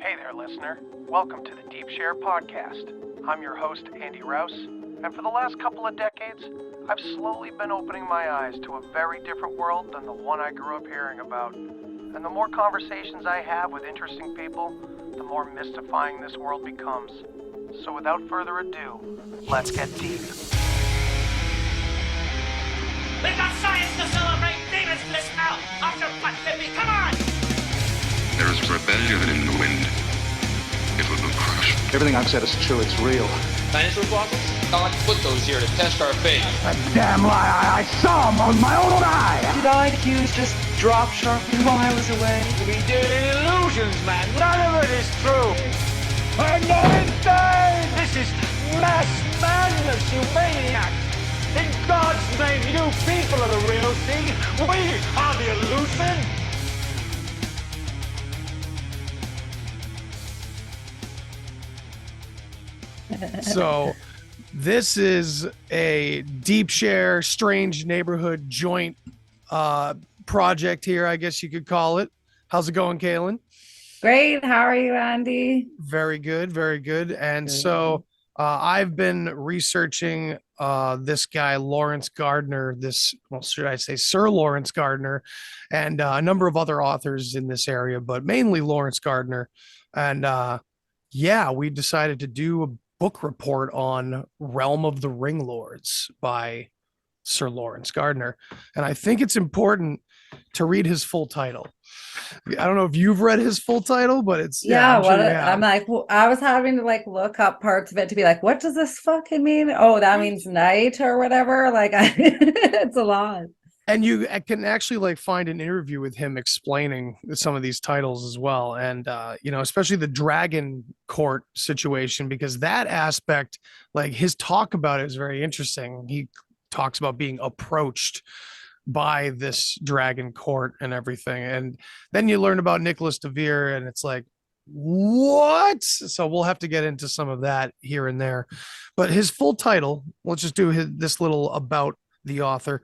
Hey there, listener. Welcome to the Deep Share Podcast. I'm your host, Andy Rouse, and for the last couple of decades, I've slowly been opening my eyes to a very different world than the one I grew up hearing about. And the more conversations I have with interesting people, the more mystifying this world becomes. So without further ado, let's get deep. We've got science to celebrate! Demons bliss out! After what, baby? Come on! There is rebellion in the wind. It will crush. Everything I've said is true. It's real. Dinosaur fossils? God put those here to test our faith. A damn lie. I saw them with my own eye. Did IQs just drop sharply while I was away? We did illusions, man! None of it is true! I'm not insane. This is mass madness, you maniacs! In God's name, you people are the real thing! We are the illusion! So, this is a Deep Share Strange Neighborhood joint project here, I guess you could call it. How's it going, Kalen? Great. How are you, Andy? Very good, very good. And so I've been researching this guy, Laurence Gardner, should I say Sir Laurence Gardner, and a number of other authors in this area, but mainly Laurence Gardner. And we decided to do a book report on Realm of the Ringlords by Sir Laurence Gardner. And I think it's important to read his full title. I don't know if you've read his full title, but it's I'm like, I was having to look up parts of it to be like, what does this fucking mean? Oh, that means night or whatever. It's a lot. And you can actually find an interview with him explaining some of these titles as well. And, especially the Dragon Court situation, because that aspect, his talk about it is very interesting. He talks about being approached by this Dragon Court and everything. And then you learn about Nicholas de Vere and it's like, what? So we'll have to get into some of that here and there. But his full title, let's just do this little about the author.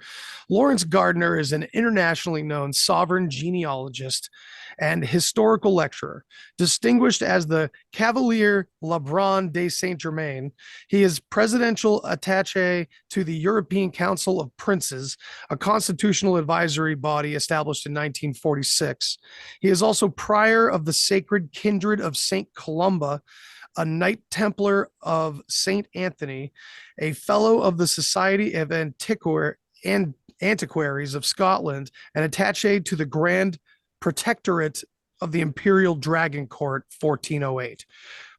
Laurence Gardner is an internationally known sovereign genealogist and historical lecturer, distinguished as the Cavalier Lebrun de Saint-Germain. He is presidential attaché to the European Council of Princes, a constitutional advisory body established in 1946. He is also prior of the Sacred Kindred of Saint Columba, a Knight Templar of St. Anthony, a Fellow of the Society of Antiquaries of Scotland, and attaché to the Grand Protectorate of the Imperial Dragon Court, 1408.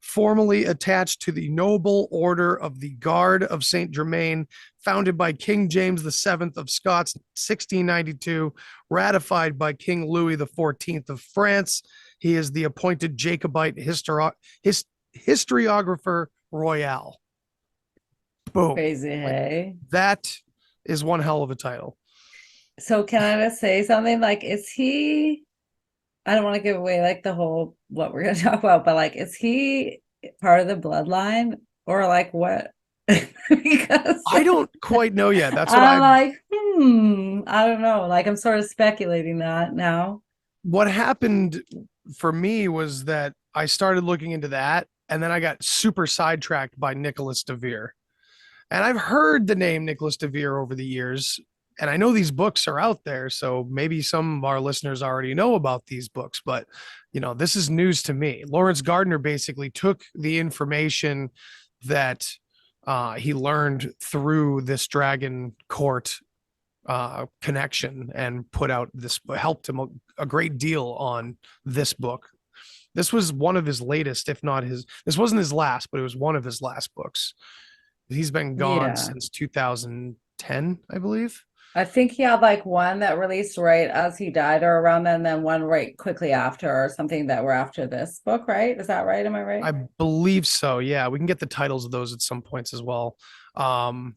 Formerly attached to the Noble Order of the Guard of St. Germain, founded by King James VII of Scots, 1692, ratified by King Louis XIV of France. He is the appointed Jacobite historiographer royale. Boom. Crazy, hey? That is one hell of a title. So can I just say something? Is he, I don't want to give away the whole, what we're going to talk about, but is he part of the bloodline or what? Because I don't quite know yet. That's what I'm I don't know. I'm sort of speculating that now. What happened for me was that I started looking into that, and then I got super sidetracked by Nicholas de Vere. And I've heard the name Nicholas de Vere over the years, and I know these books are out there, so maybe some of our listeners already know about these books, but this is news to me. Laurence Gardner basically took the information that he learned through this Dragon Court connection and put out this, helped him a great deal on this book. This was one of his latest, if not this wasn't his last, but it was one of his last books. He's been gone since 2010, I believe. I think he had one that released right as he died or around then, and then one right quickly after or something that were after this book, right? Is that right? Am I right? I believe so. Yeah, we can get the titles of those at some points as well. I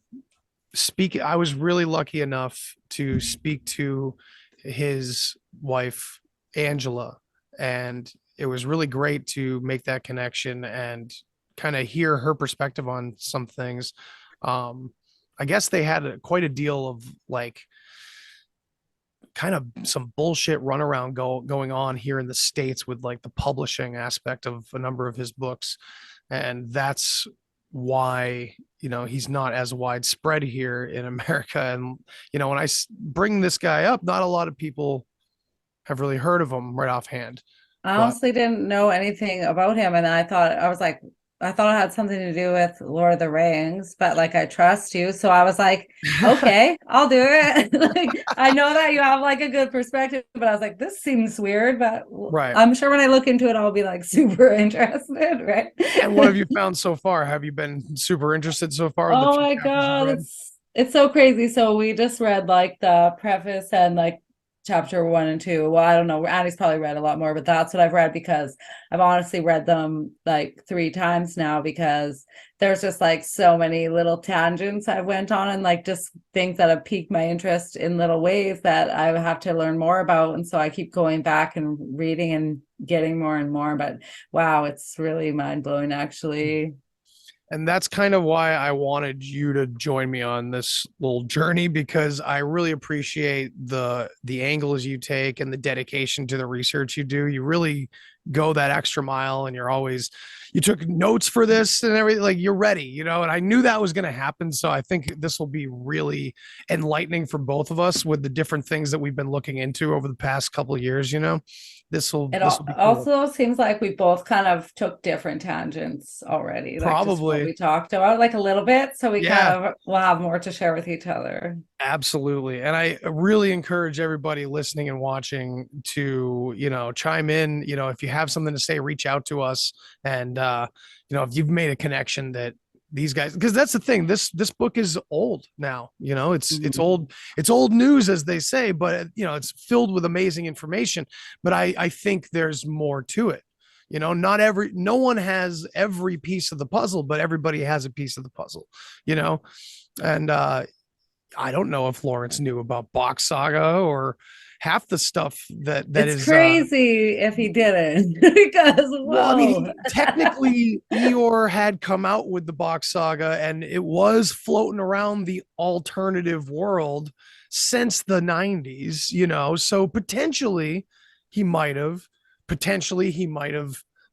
was really lucky enough to speak to his wife, Angela, and it was really great to make that connection and kind of hear her perspective on some things. I guess they had quite a deal of kind of some bullshit runaround going on here in the States with like the publishing aspect of a number of his books. And that's why, he's not as widespread here in America. And, when I bring this guy up, not a lot of people have really heard of him right offhand. I honestly didn't know anything about him. And I thought it had something to do with Lord of the Rings, but like, I trust you. So I was like, okay, I'll do it. Like, I know that you have like a good perspective, but I was like, this seems weird, but I'm sure when I look into it, I'll be like super interested. Right. And what have you found so far? Have you been super interested so far? Oh my God. It's so crazy. So we just read like the preface and like chapter 1 and 2. Well, I don't know. Andy's probably read a lot more, but that's what I've read because I've honestly read them like 3 times now because there's just like so many little tangents I went on and like just things that have piqued my interest in little ways that I have to learn more about. And so I keep going back and reading and getting more and more. But wow, it's really mind blowing actually. And that's kind of why I wanted you to join me on this little journey, because I really appreciate the angles you take and the dedication to the research you do. You really go that extra mile, and you took notes for this and everything. Like, you're ready, and I knew that was going to happen. So I think this will be really enlightening for both of us with the different things that we've been looking into over the past couple of years. This will be cool. Also seems like we both kind of took different tangents already. Probably. Like we talked about like a little bit. So we kind of will have more to share with each other. Absolutely. And I really encourage everybody listening and watching to, chime in. If you have something to say, reach out to us. And, if you've made a connection that these guys, because that's the thing, this book is old now, it's old news, as they say, but it's filled with amazing information. But I think there's more to it. No one has every piece of the puzzle, but everybody has a piece of the puzzle, and I don't know if Laurence knew about Box Saga or half the stuff that it's crazy if he didn't. Because technically Eeyore had come out with the Box Saga, and it was floating around the alternative world since the 90s, so potentially he might have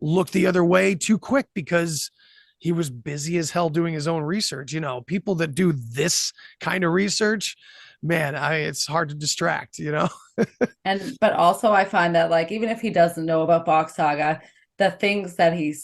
looked the other way too quick because he was busy as hell doing his own research. People that do this kind of research, man, it's hard to distract, but also I find that like, even if he doesn't know about Box Saga, the things that he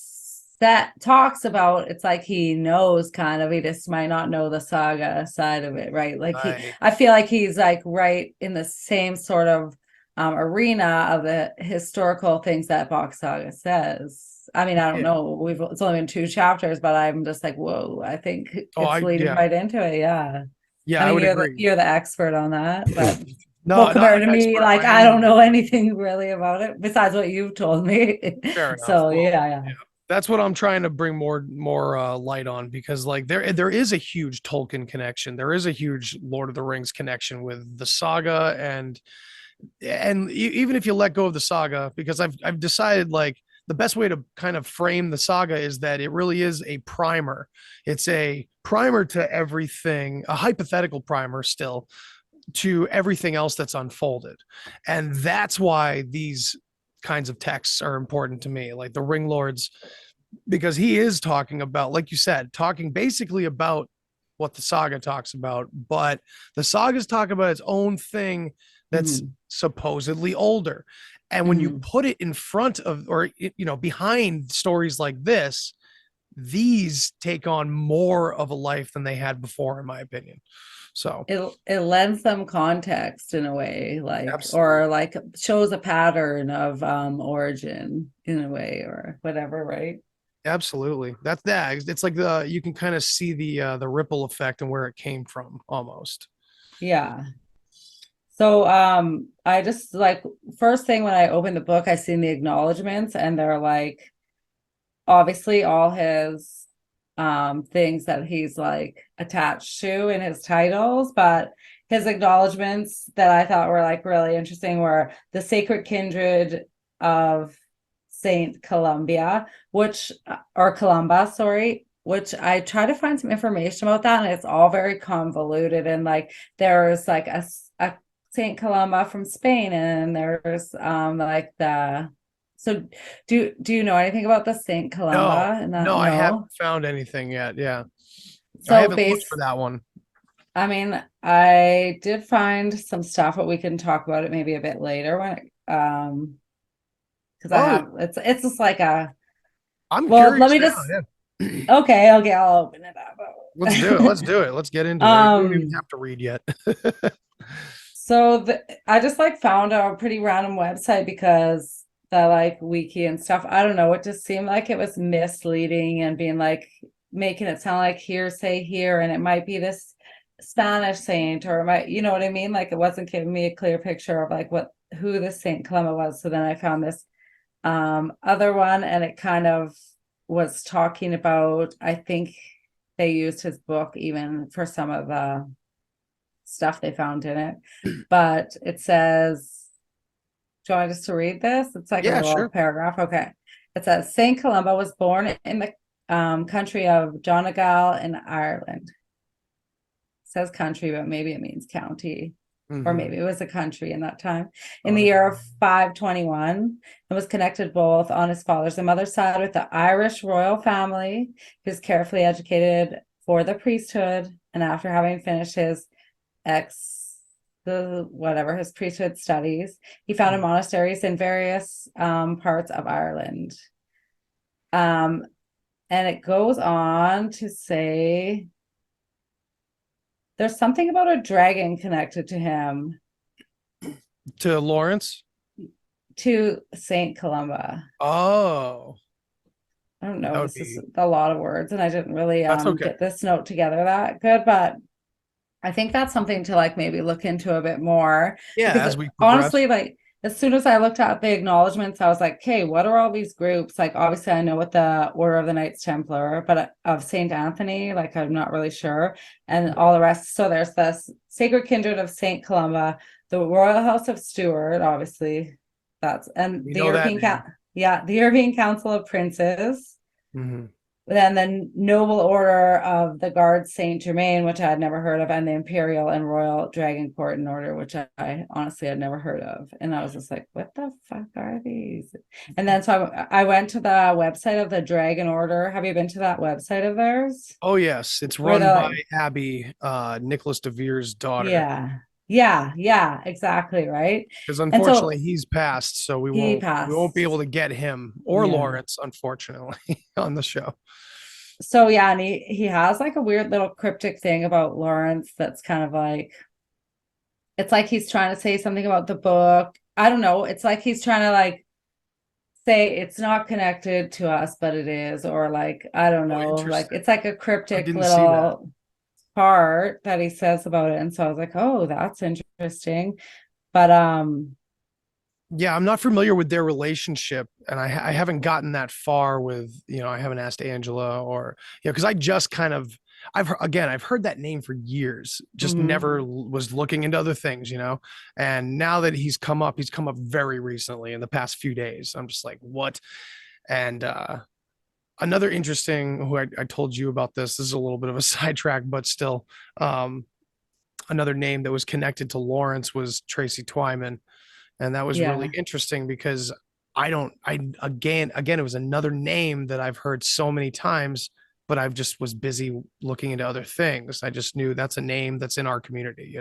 talks about, it's like he knows kind of, he just might not know the saga side of it, right? Like I feel like he's like right in the same sort of arena of the historical things that Box Saga says. I mean, I don't know. It's only been 2 chapters, but I'm just like, whoa, I think it's leading right into it. Yeah. Yeah, I would agree. You're the expert on that, but compared to me, like I don't know anything really about it besides what you've told me. Fair enough. So yeah. That's what I'm trying to bring more light on, because like there is a huge Tolkien connection. There is a huge Lord of the Rings connection with the saga, and even if you let go of the saga, because I've decided like the best way to kind of frame the saga is that it really is a primer. It's a primer to everything, a hypothetical primer still to everything else that's unfolded. And that's why these kinds of texts are important to me, like the Ringlords, because he is talking about, like you said, talking basically about what the saga talks about, but the sagas talk about its own thing that's supposedly older. And when you put it in front of, or behind stories like this, these take on more of a life than they had before, in my opinion. So it lends them context in a way, like, Absolutely. or like shows a pattern of origin in a way, or whatever, right? Absolutely. That's that. It's like you can kind of see the ripple effect and where it came from almost. Yeah. So I just like, first thing when I opened the book, I seen the acknowledgements, and they're like obviously all his things that he's like attached to in his titles, but his acknowledgements that I thought were like really interesting were the sacred kindred of Saint Columba, which I try to find some information about that, and it's all very convoluted, and like there's like a Saint Columba from Spain, and there's like the. So do you know anything about the Saint Columba? And that No, I no. haven't found anything yet. Yeah. I So haven't looked for that one. I mean, I did find some stuff, but we can talk about it maybe a bit later when because I have it's just like a I'm well, let curious me now. just Yeah. okay, I'll open it up. Let's do it. Let's do it. Let's get into it. We don't even have to read yet. So I just like found a pretty random website because the like wiki and stuff, I don't know, it just seemed like it was misleading and being like making it sound like hearsay here, and it might be this Spanish saint, or it might, you know what I mean? Like it wasn't giving me a clear picture of like who the Saint Columba was. So then I found this other one, and it kind of was talking about, I think they used his book even for some of the stuff they found in it, but it says, do you want us to read this? It's like a little paragraph. Okay. It says Saint Columba was born in the country of Donegal in Ireland. It says country, but maybe it means county, or maybe it was a country in that time. In the year of 521, and was connected both on his father's and mother's side with the Irish royal family. He was carefully educated for the priesthood, and after having finished his his priesthood studies, he founded monasteries in various parts of Ireland. And it goes on to say there's something about a dragon connected to him. To Laurence? To Saint Columba. Oh. I don't know. This is a lot of words, and I didn't really get this note together that good, but I think that's something to like maybe look into a bit more. Yeah, because as we progress. honestly, like as soon as I looked at the acknowledgements, I was like, okay, what are all these groups? Like obviously I know what the Order of the Knights Templar, but of Saint Anthony, like I'm not really sure. And all the rest. So there's this Sacred Kindred of Saint Columba, the Royal House of Stuart, obviously and the European Council of Princes. Then the Noble Order of the Guards Saint Germain, which I had never heard of, and the Imperial and Royal Dragon Court and Order, which I honestly had never heard of. And I was just like, what the fuck are these? And then so I went to the website of the Dragon Order. Have you been to that website of theirs? Oh, yes. It's run by Abby, Nicholas de Vere's daughter. Yeah, exactly, right? Because unfortunately he's passed, so we won't be able to get him or Laurence, unfortunately, on the show. So yeah, and he has like a weird little cryptic thing about Laurence that's kind of like, it's like he's trying to say something about the book. I don't know. It's like he's trying to like say it's not connected to us, but it is, or like, I don't know, like it's like a cryptic little part that he says about it. And so I was like, oh, that's interesting. But yeah, I'm not familiar with their relationship, and I haven't gotten that far with, I haven't asked Angela or, because I just kind of, I've heard that name for years, just never was looking into other things, and now that he's come up very recently in the past few days. I'm just like, what? And another interesting, who I told you about this is a little bit of a sidetrack, but still, another name that was connected to Laurence was Tracy Twyman. And that was really interesting because again, it was another name that I've heard so many times, but I've just was busy looking into other things. I just knew that's a name that's in our community.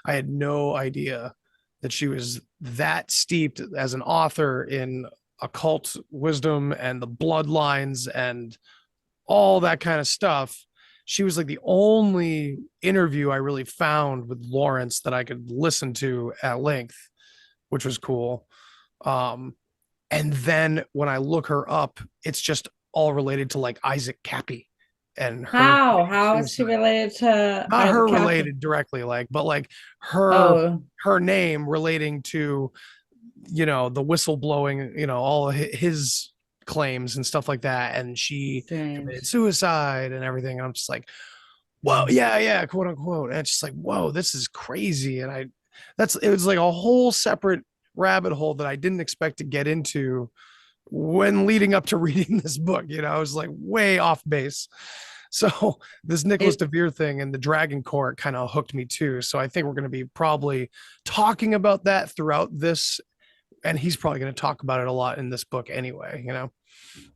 I had no idea that she was that steeped as an author in occult wisdom and the bloodlines and all that kind of stuff. She was like the only interview I really found with Laurence that I could listen to at length, which was cool. And then when I look her up, it's just all related to like Isaac Cappy and her. How is she related to? Not her related directly, but like her name relating to, the whistle blowing, all of his claims and stuff like that. And she committed suicide and everything. And I'm just like, whoa, yeah, quote unquote. And it's just like, whoa, this is crazy. And it was like a whole separate rabbit hole that I didn't expect to get into when leading up to reading this book. I was like way off base. So this Nicholas It, DeVere thing and the Dragon Court kind of hooked me too. So I think we're going to be probably talking about that throughout this, and he's probably going to talk about it a lot in this book anyway, you know.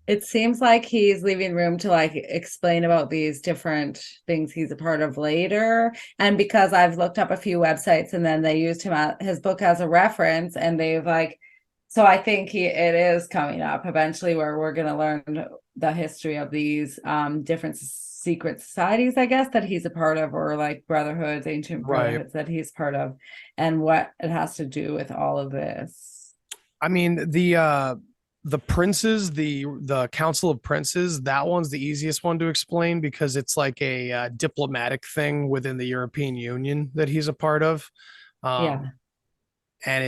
it seems like he's leaving room to like explain about these different things he's a part of later. And because I've looked up a few websites and then they used his book as a reference, and they've like, so I think it is coming up eventually where we're going to learn the history of these different secret societies, I guess, that he's a part of, or like brotherhoods, ancient brotherhoods that he's part of, and what it has to do with all of this. I mean, the princes, the Council of Princes, that one's the easiest one to explain because it's like a diplomatic thing within the European Union that he's a part of. Yeah. And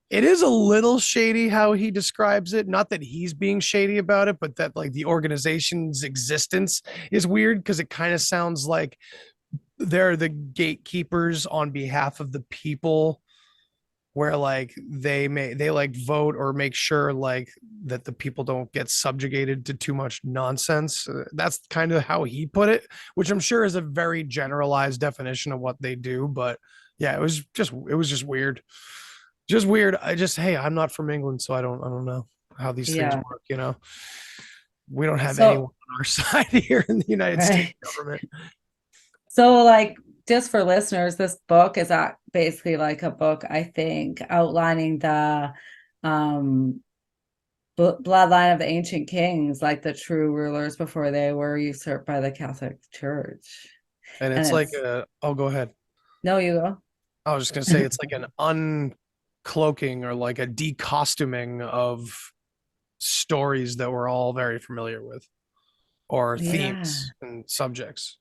it is a little shady how he describes it. Not that he's being shady about it, but that like the organization's existence is weird because it kind of sounds like they're the gatekeepers on behalf of the people, where like they like vote or make sure like that the people don't get subjugated to too much nonsense. That's kind of how he put it, which I'm sure is a very generalized definition of what they do. But yeah, it was just weird. Just weird. Hey, I'm not from England, so I don't know how these things work, you know. We don't have anyone on our side here in the United States government. So like, just for listeners, this book is basically like a book, I think, outlining the bloodline of the ancient kings, like the true rulers before they were usurped by the Catholic Church. And it's like oh, go ahead. No, you go. I was just gonna say it's like an uncloaking or like a decostuming of stories that we're all very familiar with, or themes and subjects.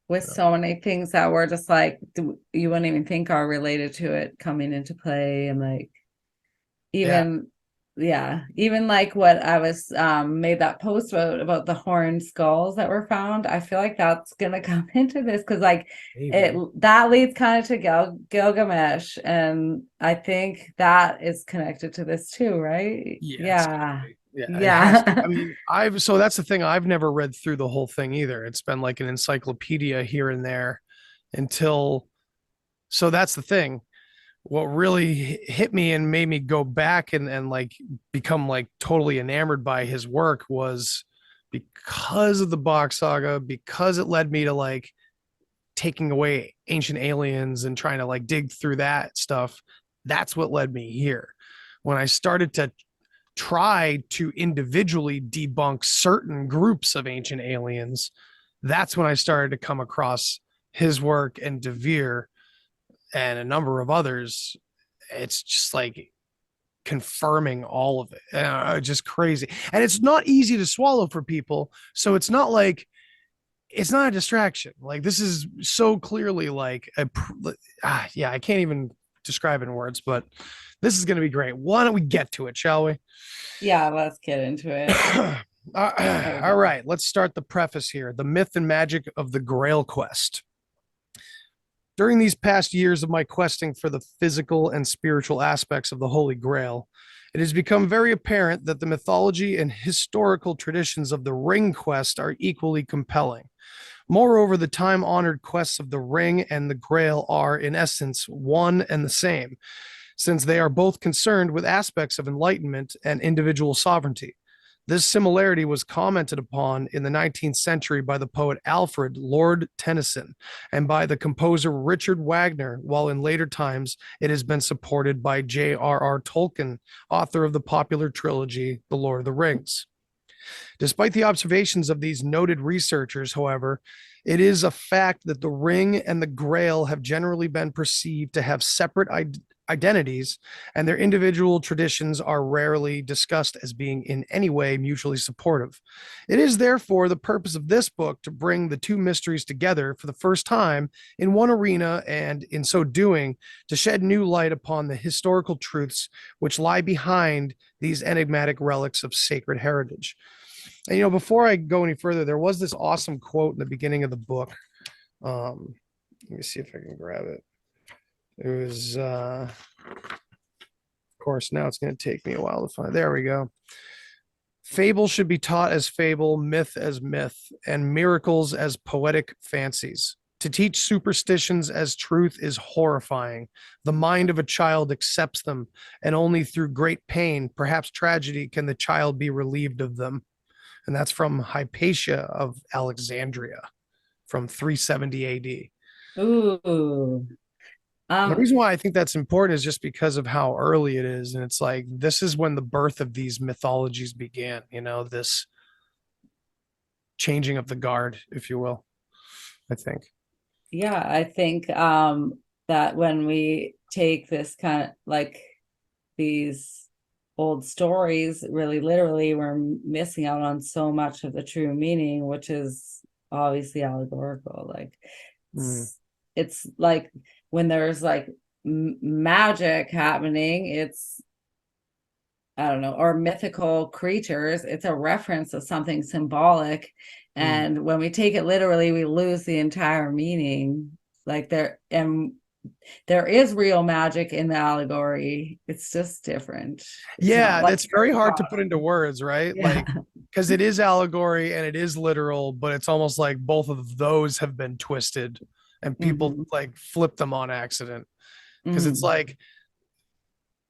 With so many things that were just like you wouldn't even think are related to it coming into play, and like even like what I was made that post about the horned skulls that were found. I feel like that's gonna come into this because like that leads kind of to Gilgamesh, and I think that is connected to this too, right? Yeah. I mean, so that's the thing. I've never read through the whole thing either. It's been like an encyclopedia here and there so that's the thing. What really hit me and made me go back and like become like totally enamored by his work was because of the Bach saga, because it led me to like taking away Ancient Aliens and trying to like dig through that stuff. That's what led me here. When I started to try to individually debunk certain groups of ancient aliens, that's when I started to come across his work and DeVere and a number of others. It's just like confirming all of it. Just crazy. And it's not easy to swallow for people. So it's not a distraction. Like this is so clearly like I can't even describe in words, but this is going to be great. Why don't we get to it, shall we? Yeah, let's get into it. All right, let's start the preface here. The myth and magic of the Grail quest. During these past years of my questing for the physical and spiritual aspects of the Holy Grail, it has become very apparent that the mythology and historical traditions of the Ring quest are equally compelling. Moreover, the time-honored quests of the Ring and the Grail are, in essence, one and the same, since they are both concerned with aspects of enlightenment and individual sovereignty. This similarity was commented upon in the 19th century by the poet Alfred Lord Tennyson and by the composer Richard Wagner, while in later times it has been supported by J.R.R. Tolkien, author of the popular trilogy The Lord of the Rings. Despite the observations of these noted researchers, however, it is a fact that the Ring and the Grail have generally been perceived to have separate identities, and their individual traditions are rarely discussed as being in any way mutually supportive. It is therefore the purpose of this book to bring the two mysteries together for the first time in one arena, and in so doing, to shed new light upon the historical truths which lie behind these enigmatic relics of sacred heritage. And, you know, before I go any further, there was this awesome quote in the beginning of the book. Let me see if I can grab it. It was, of course, now it's going to take me a while to find. There we go. Fable should be taught as fable, myth as myth, and miracles as poetic fancies. To teach superstitions as truth is horrifying. The mind of a child accepts them, and only through great pain, perhaps tragedy, can the child be relieved of them. And that's from Hypatia of Alexandria from 370 AD. Ooh. The reason why I think that's important is just because of how early it is. And it's like, this is when the birth of these mythologies began, this changing of the guard, if you will, I think. Yeah, I think that when we take this kind of like these old stories, really literally, we're missing out on so much of the true meaning, which is obviously allegorical. Like it's like when there's like magic happening, it's, I don't know, or mythical creatures, it's a reference to something symbolic. And when we take it literally, we lose the entire meaning. Like there is real magic in the allegory. It's just different. It's very hard to put into words, right? Yeah. Like, because it is allegory and it is literal, but it's almost like both of those have been twisted and people like flip them on accident. Because it's like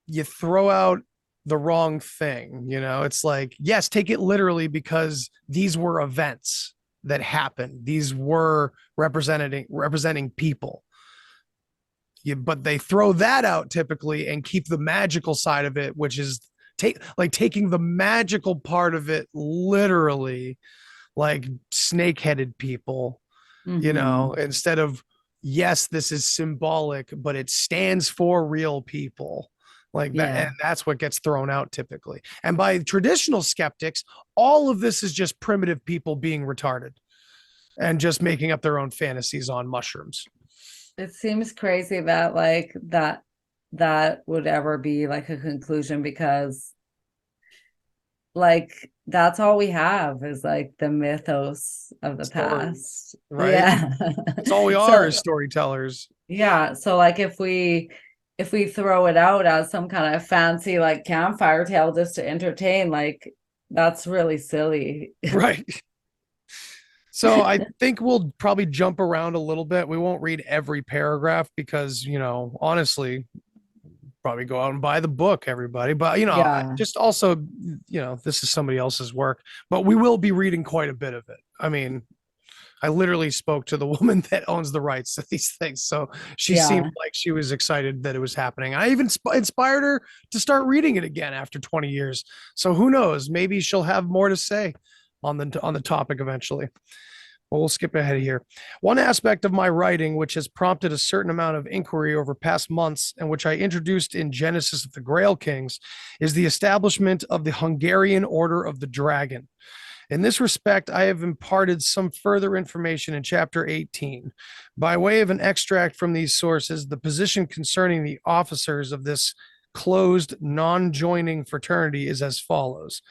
you throw out the wrong thing, it's like, yes, take it literally because these were events that happened. These were representing people. But they throw that out typically and keep the magical side of it, which is taking the magical part of it literally, like snake-headed people, instead of, yes, this is symbolic, but it stands for real people. Like that, and that's what gets thrown out typically. And by traditional skeptics, all of this is just primitive people being retarded and just making up their own fantasies on mushrooms. It seems crazy that like that would ever be like a conclusion, because like that's all we have is like the mythos of the past, right? Yeah, that's all we are as storytellers. Yeah, so like if we throw it out as some kind of fancy like campfire tale just to entertain, like that's really silly. Right. So I think we'll probably jump around a little bit. We won't read every paragraph because, honestly, probably go out and buy the book, everybody. But, just also, this is somebody else's work, but we will be reading quite a bit of it. I mean, I literally spoke to the woman that owns the rights to these things. So she seemed like she was excited that it was happening. I even inspired her to start reading it again after 20 years. So who knows? Maybe she'll have more to say on the topic eventually. Well, we'll skip ahead here. One aspect of my writing, which has prompted a certain amount of inquiry over past months and which I introduced in Genesis of the Grail Kings, is the establishment of the Hungarian Order of the Dragon. In this respect, I have imparted some further information in Chapter 18. By way of an extract from these sources, the position concerning the officers of this closed, non-joining fraternity is as follows.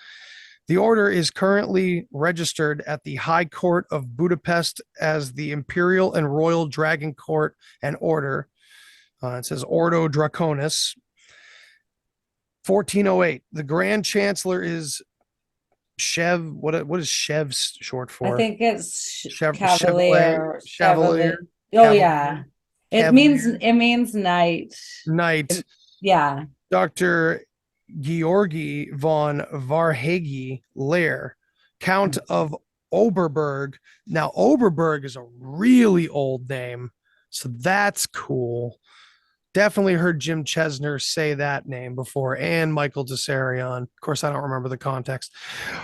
The order is currently registered at the High Court of Budapest as the Imperial and Royal Dragon Court and Order. It says Ordo Draconis. 1408. The Grand Chancellor is Chev. What is Chev short for? I think it's Chevalier. Oh yeah, it means knight. Knight. Yeah. Dr. Georgi von Varhegi Lair, Count of Oberberg. Now, Oberberg is a really old name, so that's cool. Definitely heard Jim Chesner say that name before, and Michael Desarion. Of course, I don't remember the context.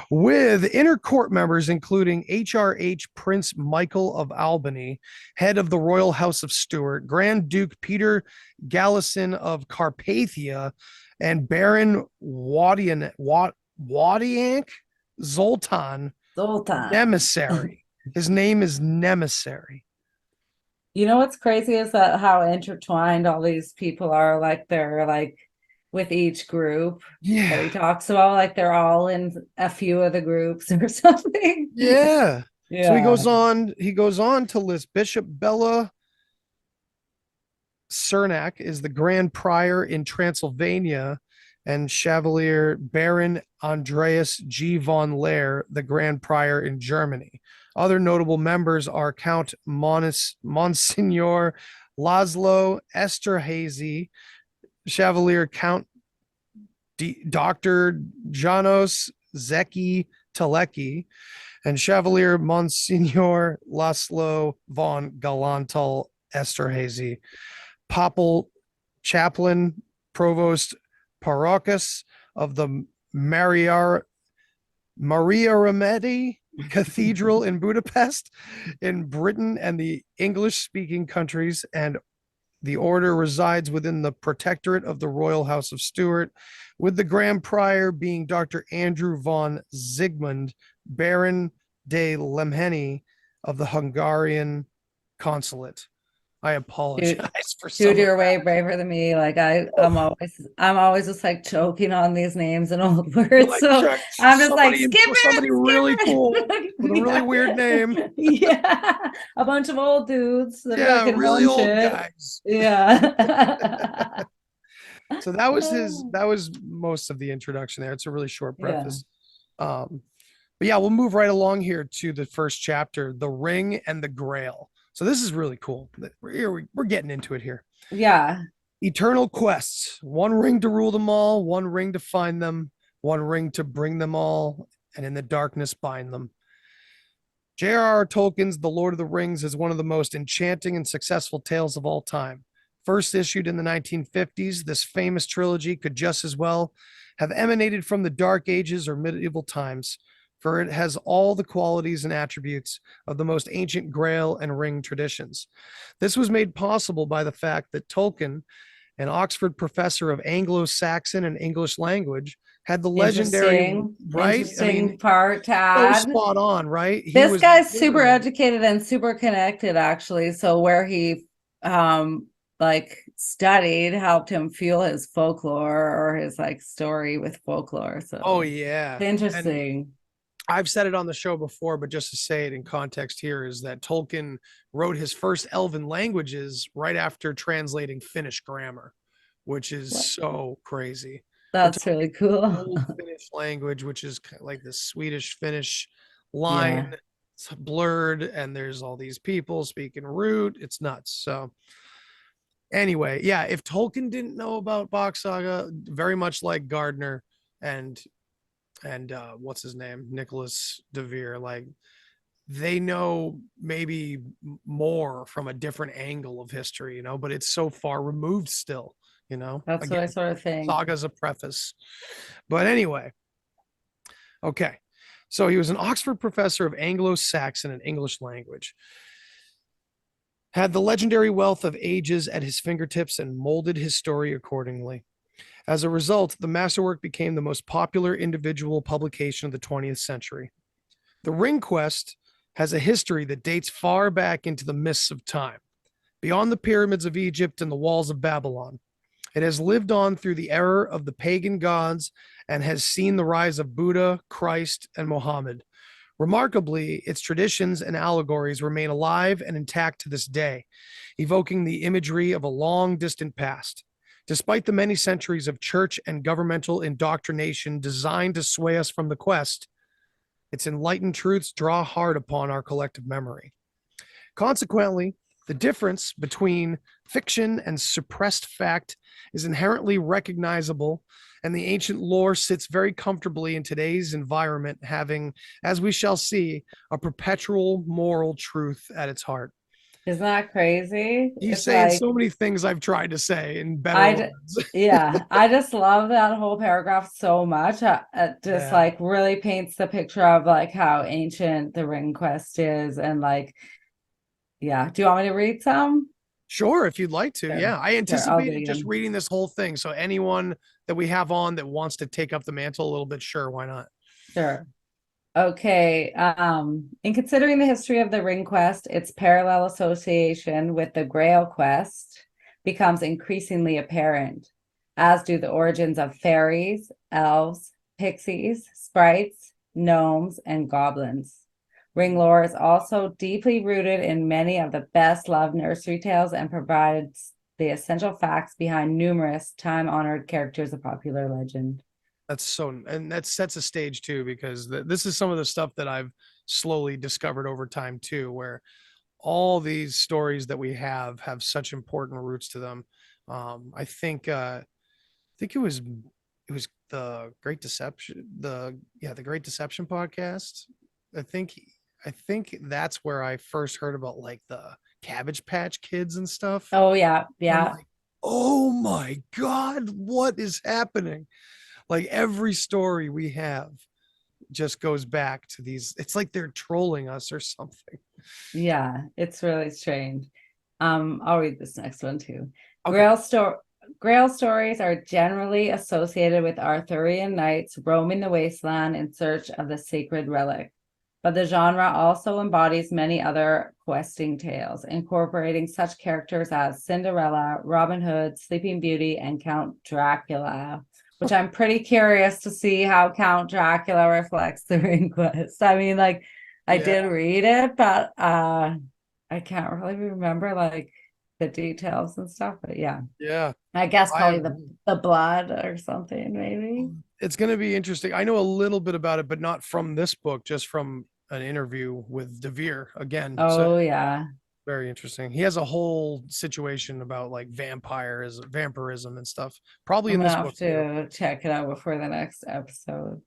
With inner court members, including HRH Prince Michael of Albany, head of the Royal House of Stuart, Grand Duke Peter Gallicin of Carpathia, and Baron Wadiank Zoltan. Emissary. His name is Nemissary. You know what's crazy is that how intertwined all these people are, like they're like with each group that he talks about, like they're all in a few of the groups or something. Yeah. So he goes on to list Bishop Bella Cernak is the Grand Prior in Transylvania and Chevalier Baron Andreas G. von Lehr, the Grand Prior in Germany. Other notable members are Count Monsignor Laszlo Esterhazy, Chevalier Count Dr. Janos Zeki Telecki, and Chevalier Monsignor Laszlo von Galantal Esterhazy, Papal Chaplain Provost Parocus of the Maria Remedi Cathedral in Budapest, in Britain and the English-speaking countries, and the order resides within the Protectorate of the Royal House of Stuart, with the Grand Prior being Dr. Andrew von Zygmunt, Baron de Lemheny of the Hungarian Consulate. I apologize for some Dude, you're way braver than me. Like I'm always just like choking on these names and old words. Like, so sure, I'm just like, skip it. Somebody really it. cool with a really weird name. Yeah, a bunch of old dudes. Yeah, really old shit. guys. Yeah. So that was most of the introduction there. It's a really short preface. But yeah, we'll move right along here to the first chapter, The Ring and the Grail. So this is really cool. We're getting into it here. Yeah. Eternal quests. One ring to rule them all, one ring to find them, one ring to bring them all, and in the darkness bind them. J.R.R. Tolkien's The Lord of the Rings is one of the most enchanting and successful tales of all time. First issued in the 1950s, this famous trilogy could just as well have emanated from the Dark Ages or medieval times, for it has all the qualities and attributes of the most ancient Grail and Ring traditions. This was made possible by the fact that Tolkien, an Oxford professor of Anglo-Saxon and English language, had the legendary, right? Interesting part to add. So spot on, right? This guy's super educated and super connected, actually. So where he like studied helped him fuel his folklore or his like story with folklore. So it's interesting. And I've said it on the show before, but just to say it in context here is that Tolkien wrote his first Elven languages right after translating Finnish grammar, which is so crazy. That's really cool. Finnish language, which is kind of like the Swedish Finnish line. Yeah. It's blurred, and there's all these people speaking root. It's nuts. So anyway, yeah, if Tolkien didn't know about Bach Saga, very much like Gardner and what's his name, Nicholas DeVere, like they know maybe more from a different angle of history, but it's so far removed still, that's what I sort of think. Saga's a preface, but anyway, okay, so he was an Oxford professor of Anglo-Saxon and English language, had the legendary wealth of ages at his fingertips, and molded his story accordingly. As a result, the masterwork became the most popular individual publication of the 20th century. The Ring Quest has a history that dates far back into the mists of time, beyond the pyramids of Egypt and the walls of Babylon. It has lived on through the era of the pagan gods and has seen the rise of Buddha, Christ, and Muhammad. Remarkably, its traditions and allegories remain alive and intact to this day, evoking the imagery of a long distant past. Despite the many centuries of church and governmental indoctrination designed to sway us from the quest, its enlightened truths draw hard upon our collective memory. Consequently, the difference between fiction and suppressed fact is inherently recognizable, and the ancient lore sits very comfortably in today's environment, having, as we shall see, a perpetual moral truth at its heart. Isn't that crazy? He's saying so many things I've tried to say in better words. Yeah, I just love that whole paragraph so much. It just like really paints the picture of like how ancient the Ring Quest is, and like, yeah. Do you want me to read some? Sure, if you'd like to. Sure. Yeah, I anticipated just reading this whole thing. So anyone that we have on that wants to take up the mantle a little bit, sure, why not? Sure. Okay, in considering the history of the Ring Quest, its parallel association with the Grail Quest becomes increasingly apparent, as do the origins of fairies, elves, pixies, sprites, gnomes, and goblins. Ringlords is also deeply rooted in many of the best-loved nursery tales and provides the essential facts behind numerous time-honored characters of popular legend. And that sets a stage too, because this is some of the stuff that I've slowly discovered over time too, where all these stories that we have such important roots to them. I think it was the Great Deception, the Great Deception podcast. I think that's where I first heard about like the Cabbage Patch Kids and stuff. Oh yeah, And I'm yeah. like, oh my God, what is happening? Like every story we have just goes back to these. It's like they're trolling us or something. Yeah, it's really strange. I'll read this next one too. Okay. Grail stories are generally associated with Arthurian knights roaming the wasteland in search of the sacred relic. But the genre also embodies many other questing tales, incorporating such characters as Cinderella, Robin Hood, Sleeping Beauty, and Count Dracula, which I'm pretty curious to see how Count Dracula reflects the Ring Quest. I mean, like, I did read it, but I can't really remember like the details and stuff. But yeah, I guess probably the blood or something, maybe. It's going to be interesting. I know a little bit about it, but not from this book, just from an interview with DeVere again. Oh, so yeah. Very interesting. He has a whole situation about like vampirism and stuff. Probably in this book to check it out before the next episode.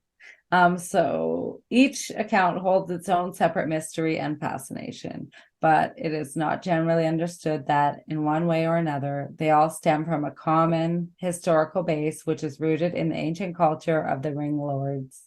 So each account holds its own separate mystery and fascination, but it is not generally understood that in one way or another, they all stem from a common historical base, which is rooted in the ancient culture of the Ringlords.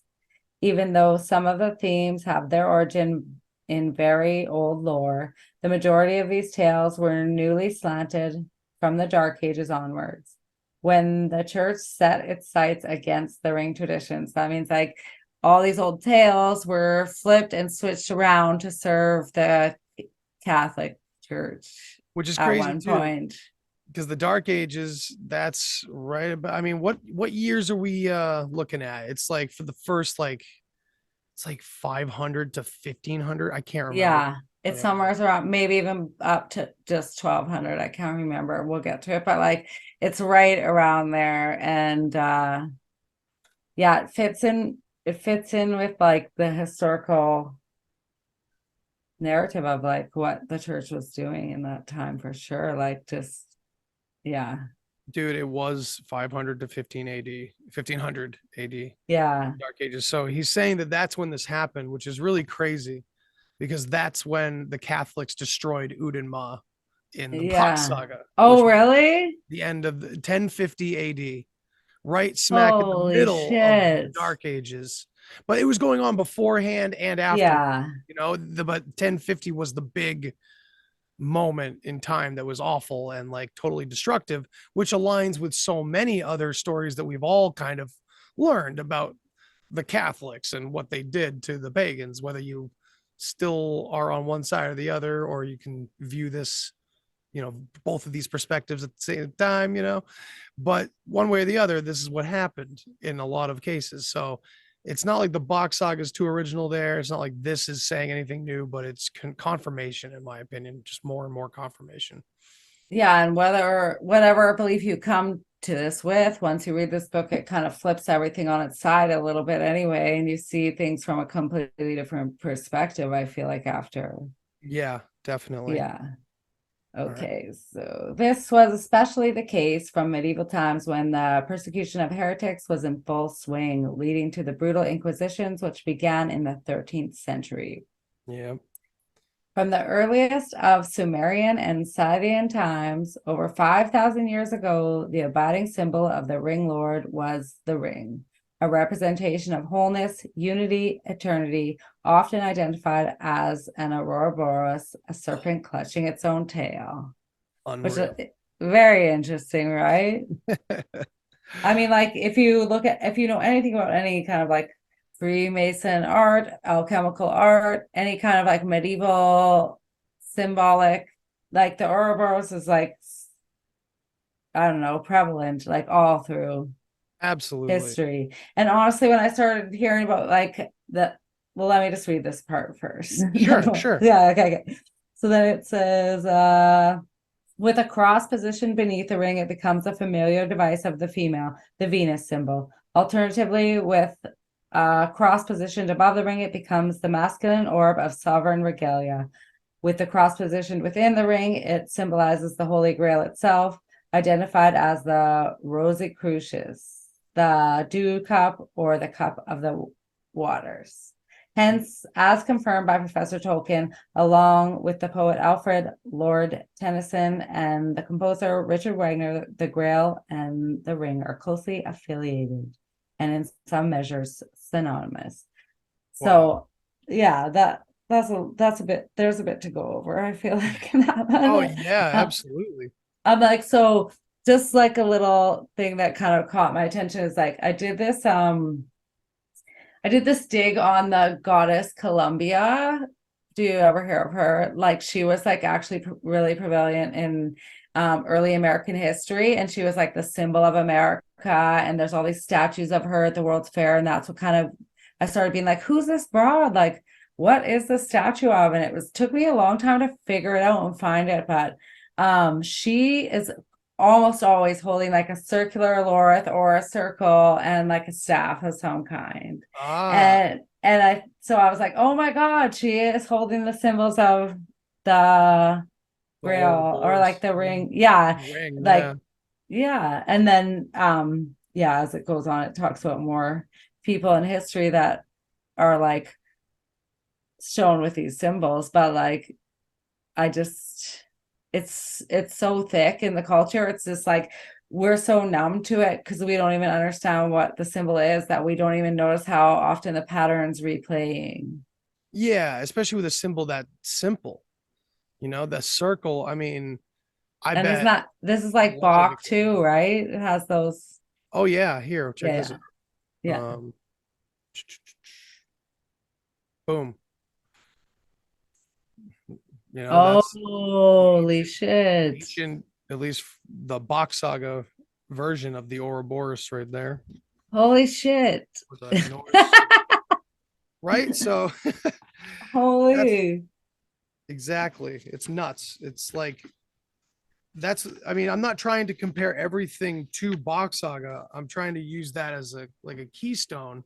Even though some of the themes have their origin in very old lore, the majority of these tales were newly slanted from the Dark Ages onwards, when the church set its sights against the ring traditions. That means like all these old tales were flipped and switched around to serve the Catholic Church, which is at crazy one too, point. Because the Dark Ages, that's right about. I mean, what years are we looking at? It's like for the first it's like 500 to 1500. I can't remember. Yeah, it's somewhere around, maybe even up to just 1200. I can't remember. We'll get to it, but like it's right around there. And yeah, it fits in with like the historical narrative of like what the church was doing in that time, for sure. Like, just dude, it was 500 to 1500 AD. Yeah. Dark Ages. So he's saying that that's when this happened, which is really crazy, because that's when the Catholics destroyed Udenma in the Box Saga. Oh, really? The end of the 1050 AD, right smack in the middle of the Dark Ages. But it was going on beforehand and after. Yeah. You know, but 1050 was the big moment in time that was awful and like totally destructive, which aligns with so many other stories that we've all kind of learned about the Catholics and what they did to the pagans, whether you still are on one side or the other, or you can view this, you know, both of these perspectives at the same time, you know, but one way or the other, this is what happened in a lot of cases. So it's not like the Box Saga is too original there. It's not like this is saying anything new, but it's confirmation, in my opinion, just more and more confirmation. Yeah, and whatever belief you come to this with, once you read this book, it kind of flips everything on its side a little bit anyway, and you see things from a completely different perspective, I feel like, after. Yeah, definitely. Yeah. Okay, so this was especially the case from medieval times, when the persecution of heretics was in full swing, leading to the brutal inquisitions, which began in the 13th century. Yeah. From the earliest of Sumerian and Scythian times, over 5,000 years ago, the abiding symbol of the Ringlord was the ring, a representation of wholeness, unity, eternity, often identified as an Ouroboros, a serpent clutching its own tail. Unreal. Which is very interesting, right? I mean, like, if you know anything about any kind of like Freemason art, alchemical art, any kind of like medieval symbolic, like the Ouroboros is like, I don't know, prevalent like all through absolutely history. And honestly, when I started hearing about like well, let me just read this part first. Sure. Yeah, okay. So then it says, With a cross positioned beneath the ring, it becomes a familiar device of the female, the Venus symbol. Alternatively, with a cross positioned above the ring, it becomes the masculine orb of sovereign regalia. With the cross positioned within the ring, it symbolizes the Holy Grail itself, identified as the Rosicrucius, the dew cup, or the cup of the waters. Hence, as confirmed by Professor Tolkien, along with the poet Alfred Lord Tennyson and the composer Richard Wagner, the Grail and the ring are closely affiliated and in some measures synonymous. Wow. So yeah, that's a bit, there's a bit to go over, I feel like, in that one. Oh yeah, absolutely. I'm like, so just like a little thing that kind of caught my attention is like I did this dig on the goddess Columbia. Do you ever hear of her? Like she was like actually really prevalent in early American history, and she was like the symbol of America, and there's all these statues of her at the World's Fair, and that's what kind of I started being like, who's this broad? Like, what is the statue of? And it took me a long time to figure it out and find it, but she is almost always holding like a circular lorith or a circle and like a staff of some kind. And I was like, oh my God, she is holding the symbols of the Grail or like the ring. Yeah. Yeah. And then as it goes on, it talks about more people in history that are like shown with these symbols, but like it's so thick in the culture. It's just like we're so numb to it because we don't even understand what the symbol is that we don't even notice how often the pattern's replaying. Yeah, especially with a symbol that simple. You know, the circle. I mean, this is like Bach too, right? It has those. Oh yeah, here, check this out. Yeah. Boom. You know, that's holy shit. Ancient, at least the Bach Saga version of the Ouroboros right there. Holy shit. Right? So holy. Exactly. It's nuts. It's like I'm not trying to compare everything to Bach Saga. I'm trying to use that as a keystone.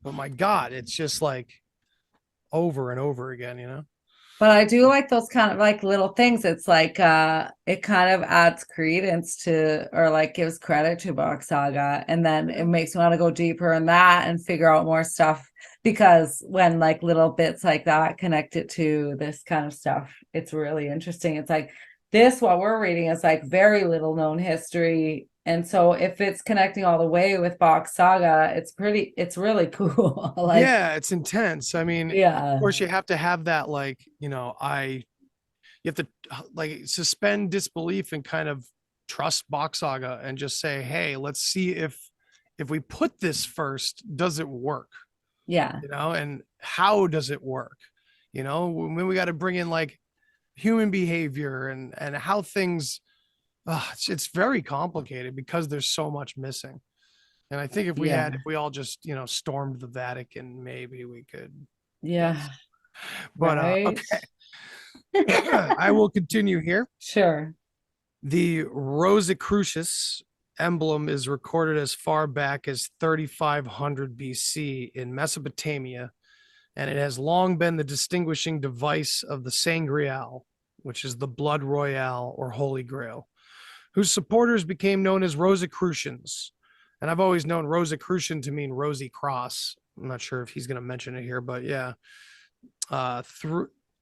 But my God, it's just like over and over again, you know? But I do like those kind of like little things. It's like it kind of adds credence to or like gives credit to Bach Saga. And then it makes me want to go deeper in that and figure out more stuff. Because when like little bits like that connect it to this kind of stuff, it's really interesting. It's like what we're reading is like very little known history. And so if it's connecting all the way with Bach Saga, it's really cool. Like, yeah, it's intense. I mean, yeah, of course you have to have that, like, you have to like suspend disbelief and kind of trust Bach Saga and just say, hey, let's see if we put this first, does it work? Yeah. You know, and how does it work? You know, when we got to bring in like human behavior and how things it's very complicated because there's so much missing. And I think if we all just, stormed the Vatican, maybe we could. Yeah. But okay. I will continue here. Sure. The Rosicrucius emblem is recorded as far back as 3500 BC in Mesopotamia, and it has long been the distinguishing device of the Sangreal, which is the blood royale or Holy Grail, whose supporters became known as Rosicrucians. And I've always known Rosicrucian to mean Rosy Cross. I'm not sure if he's going to mention it here, but yeah.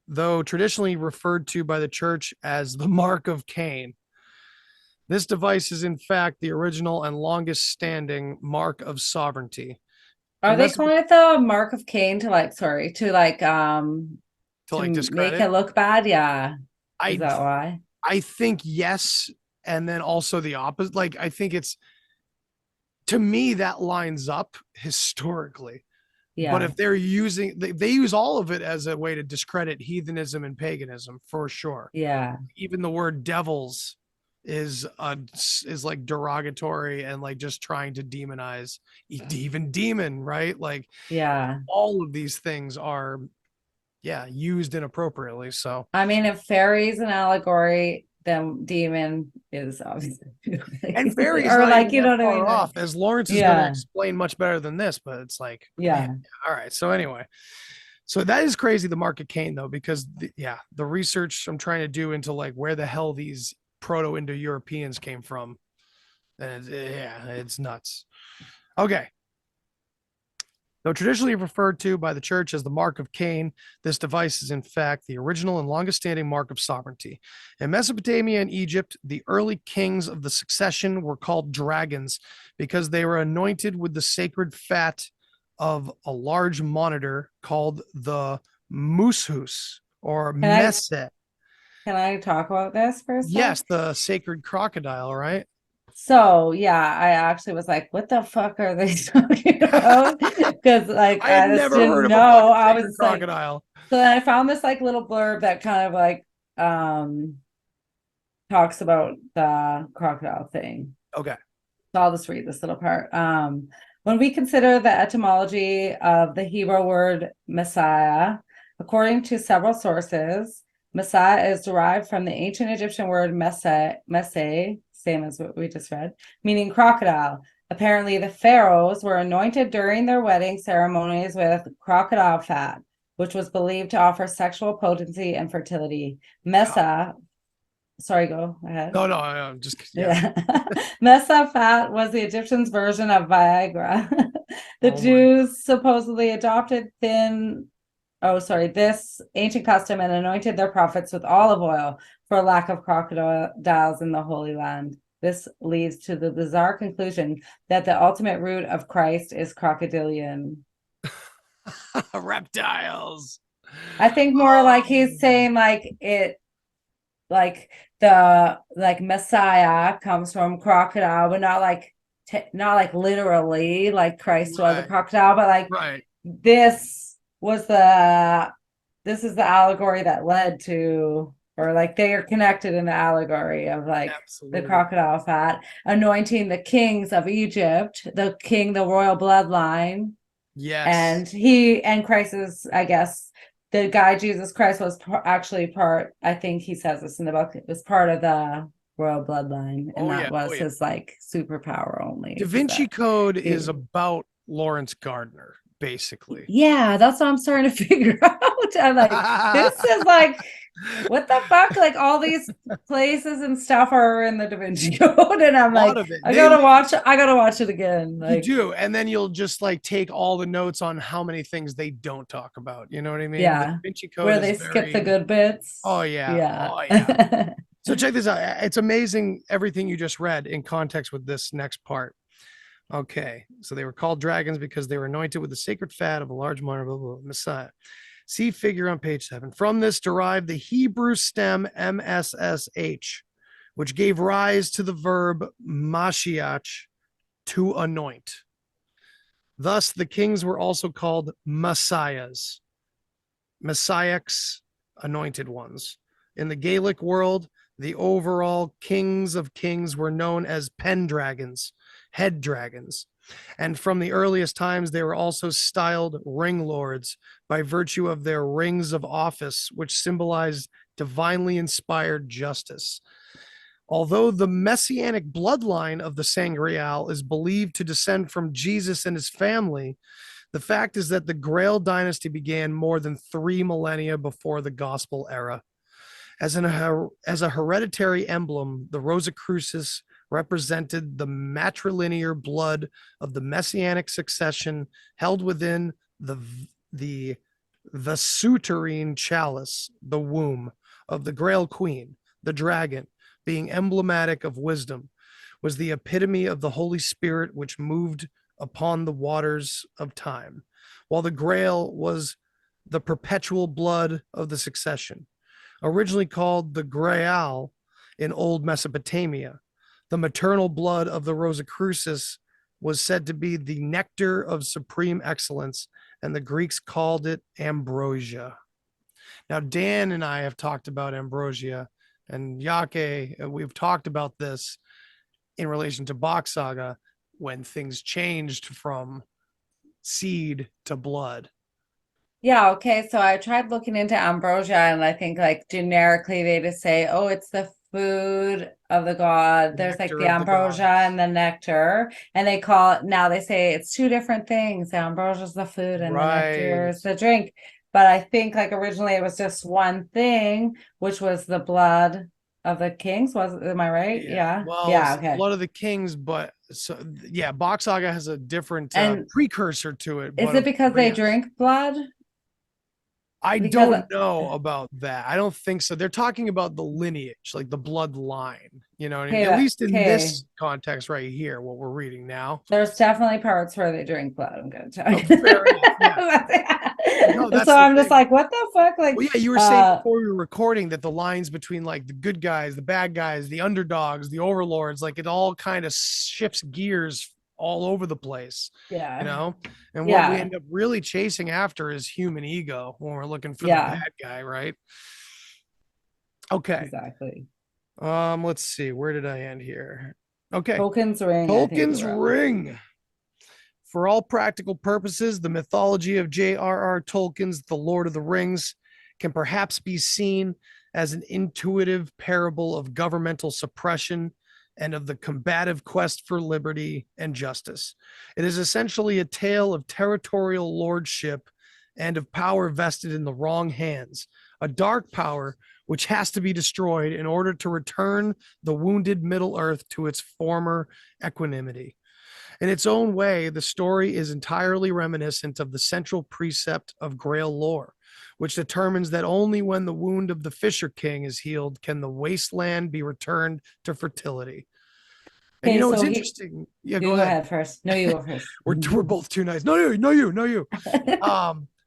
Though traditionally referred to by the church as the Mark of Cain, this device is in fact the original and longest standing mark of sovereignty. Are they calling it the Mark of Cain to discredit? Make it look bad? Yeah. Is that why? I think yes. And then also the opposite. Like, I think to me, that lines up historically. Yeah. But if they're they use all of it as a way to discredit heathenism and paganism for sure. Yeah. Even the word devils is like derogatory and like just trying to demonize even demon, right? Like, yeah, all of these things are used inappropriately. So I mean, if fairies an allegory, the demon is obviously And fairies or not like, even you know that what I far mean? off, Like, as Laurence is going to yeah, explain much better than this, but it's like, yeah. man, all right. So anyway, so that is crazy, the Mark of Cain, though, because the research I'm trying to do into like where the hell these Proto-Indo-Europeans came from, and it's nuts. Okay. Though traditionally referred to by the church as the Mark of Cain, this device is in fact the original and longest standing mark of sovereignty. In Mesopotamia and Egypt, the early kings of the succession were called dragons because they were anointed with the sacred fat of a large monitor called the mushus or Can I messe. can I talk about this for a sec? Yes, the sacred crocodile, right? So yeah, I actually was like, what the fuck are they talking about? Because like I had I just never heard didn't of a know. fucking I sacred was like, crocodile. so then I found this like little blurb that kind of like talks about the crocodile thing. Okay. So I'll just read this little part. When we consider the etymology of the Hebrew word Messiah, according to several sources, Messiah is derived from the ancient Egyptian word messe, same as what we just read, meaning crocodile. Apparently, the pharaohs were anointed during their wedding ceremonies with crocodile fat, which was believed to offer sexual potency and fertility. Messa, sorry, go ahead. No, I'm just Yeah. Mesa fat was the Egyptians' version of Viagra. The Oh my Jews supposedly adopted this ancient custom and anointed their prophets with olive oil for lack of crocodiles in the Holy Land. This leads to the bizarre conclusion that the ultimate root of Christ is crocodilian. Reptiles. I think more like he's saying like it like the like Messiah comes from crocodile, but not like literally like Christ was a Right. crocodile, but like Right. this is the allegory that led to, or like they are connected in the allegory of like Absolutely. the crocodile fat anointing the kings of Egypt, the royal bloodline. Yes. And Christ is, I guess, the guy Jesus Christ was actually part, I think he says this in the book, it was part of the royal bloodline, and that was his like superpower only. Da Vinci that Code is about Laurence Gardner, basically. Yeah, that's what I'm starting to figure out. I'm like, this is like, what the fuck? Like all these places and stuff are in the Da Vinci Code, and I'm like, I gotta watch it again. Like, you do, and then you'll just like take all the notes on how many things they don't talk about. You know what I mean? Yeah, the Da Vinci Code where they skip the good bits. Oh yeah, yeah. Oh yeah. So check this out. It's amazing everything you just read in context with this next part. Okay, so they were called dragons because they were anointed with the sacred fat of a large monitor, blah, blah, blah, Messiah. See figure on page 7. From this derived the Hebrew stem MSSH, which gave rise to the verb Mashiach, to anoint. Thus, the kings were also called messiahs, messiahs, anointed ones. In the Gaelic world, the overall kings of kings were known as pendragons, head dragons. And from the earliest times, they were also styled ringlords by virtue of their rings of office, which symbolized divinely inspired justice. Although the messianic bloodline of the Sangreal is believed to descend from Jesus and his family, the fact is that the Grail dynasty began more than 3 millennia before the Gospel era. As a hereditary emblem, the Rosicrucis represented the matrilinear blood of the messianic succession held within the Vasuterine chalice, the womb of the Grail Queen. The dragon, being emblematic of wisdom, was the epitome of the Holy Spirit which moved upon the waters of time, while the Grail was the perpetual blood of the succession. Originally called the Graal in Old Mesopotamia, the maternal blood of the Rosicrucis was said to be the nectar of supreme excellence, and the Greeks called it ambrosia. Now, Dan and I have talked about ambrosia, and Yake, we've talked about this in relation to Bach Saga when things changed from seed to blood. Yeah, okay. So I tried looking into ambrosia, and I think like generically they just say, oh, it's the food of the god. There's like Nectar the of the ambrosia gods. and the nectar, and they call it, now they say it's two different things. The ambrosia is the food and the nectar Right. is the drink. But I think like originally it was just one thing, which was the blood of the kings. Am I right? Yeah. Yeah. Well, Yeah. it's the Okay. blood of the kings, but so yeah, Box Saga has a different And precursor to it, is it because but they yes. drink blood? I Because don't know about that. I don't think so. They're talking about the lineage, like the bloodline, you know what I mean? At okay, least in okay. this context right here, what we're reading now. There's definitely parts where they drink blood. I'm gonna tell Oh, you. fair enough. Yeah. No, And that's so the I'm just thing. like, what the fuck? Like, Well, yeah, you were saying before we were recording that the lines between like the good guys, the bad guys, the underdogs, the overlords, like it all kind of shifts gears all over the place, you yeah, know? And what we yeah, end up really chasing after is human ego when we're looking for the yeah, bad guy, right? Okay. exactly. Let's see. Where did I end here? Okay. Tolkien's ring, I think you Tolkien's wrote. ring. For all practical purposes, the mythology of J.R.R. Tolkien's The Lord of the Rings can perhaps be seen as an intuitive parable of governmental suppression and of the combative quest for liberty and justice. It is essentially a tale of territorial lordship and of power vested in the wrong hands, a dark power which has to be destroyed in order to return the wounded Middle Earth to its former equanimity. In its own way, the story is entirely reminiscent of the central precept of Grail lore, which determines that only when the wound of the Fisher King is healed can the wasteland be returned to fertility. And you Okay, know, it's so he, interesting. Yeah, you go go ahead. ahead first. No, you go first. We're both too nice. No, you, no, you, no, you.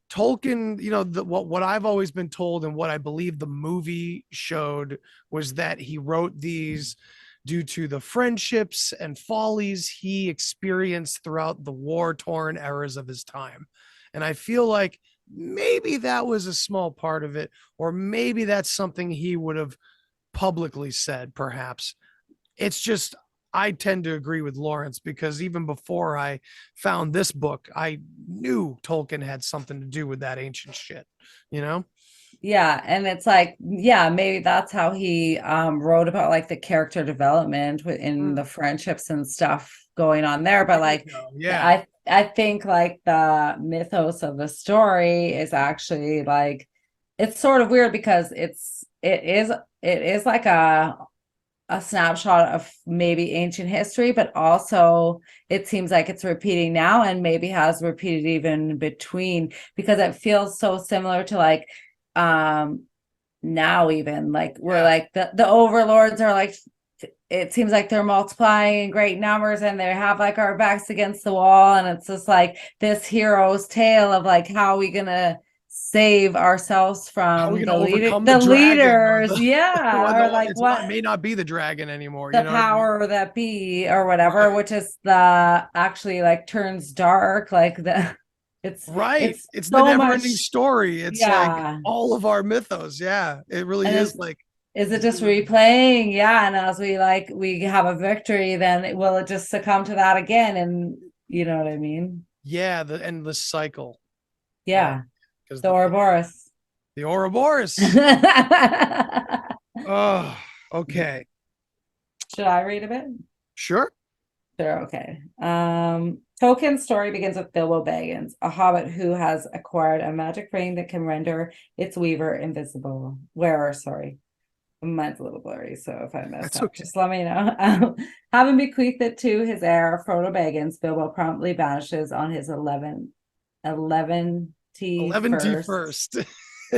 Tolkien, you know, what I've always been told and what I believe the movie showed was that he wrote these due to the friendships and follies he experienced throughout the war-torn eras of his time. And I feel like maybe that was a small part of it, or maybe that's something he would have publicly said, perhaps. It's just I tend to agree with Laurence because even before I found this book, I knew Tolkien had something to do with that ancient shit, you know? Yeah, and it's like, yeah, maybe that's how he wrote about like the character development in the friendships and stuff going on there. But like, Yeah. I think like the mythos of the story is actually like, it's sort of weird because it is like a snapshot of maybe ancient history, but also it seems like it's repeating now and maybe has repeated even between, because it feels so similar to like now even like we're like the overlords are like, it seems like they're multiplying in great numbers and they have like our backs against the wall, and it's just like this hero's tale of like how are we gonna save ourselves How are we from going to overcome the the dragon or leaders, yeah, or like it what may not be the dragon anymore, the you know what I mean? power that be or whatever, Right. which is the actually like turns dark, like the Right. it's It's the so never ending much, story. It's like yeah. all of our mythos. Yeah. It really And is like, is it just replaying? Yeah, and as we have a victory, then will it just succumb to that again? And you know what I mean? yeah, the endless cycle. Yeah, Because the Ouroboros. the Ouroboros. Oh, okay. Should I read a bit? Sure. Sure, okay. Tolkien's story begins with Bilbo Baggins, a hobbit who has acquired a magic ring that can render its wearer, sorry. Mine's a little blurry, so if I mess That's up, okay. just let me know. Having bequeathed it to his heir, Frodo Baggins, Bilbo promptly vanishes on his 11th 11th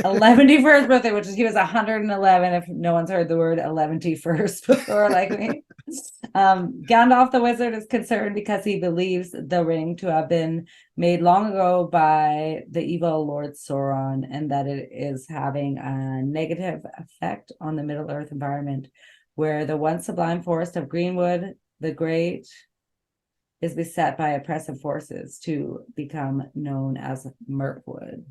11th birthday, which is he was 111. If no one's heard the word 11th before, like me. Gandalf the wizard is concerned because he believes the ring to have been made long ago by the evil Lord Sauron, and that it is having a negative effect on the Middle Earth environment, where the once sublime forest of Greenwood the Great is beset by oppressive forces to become known as Mirkwood.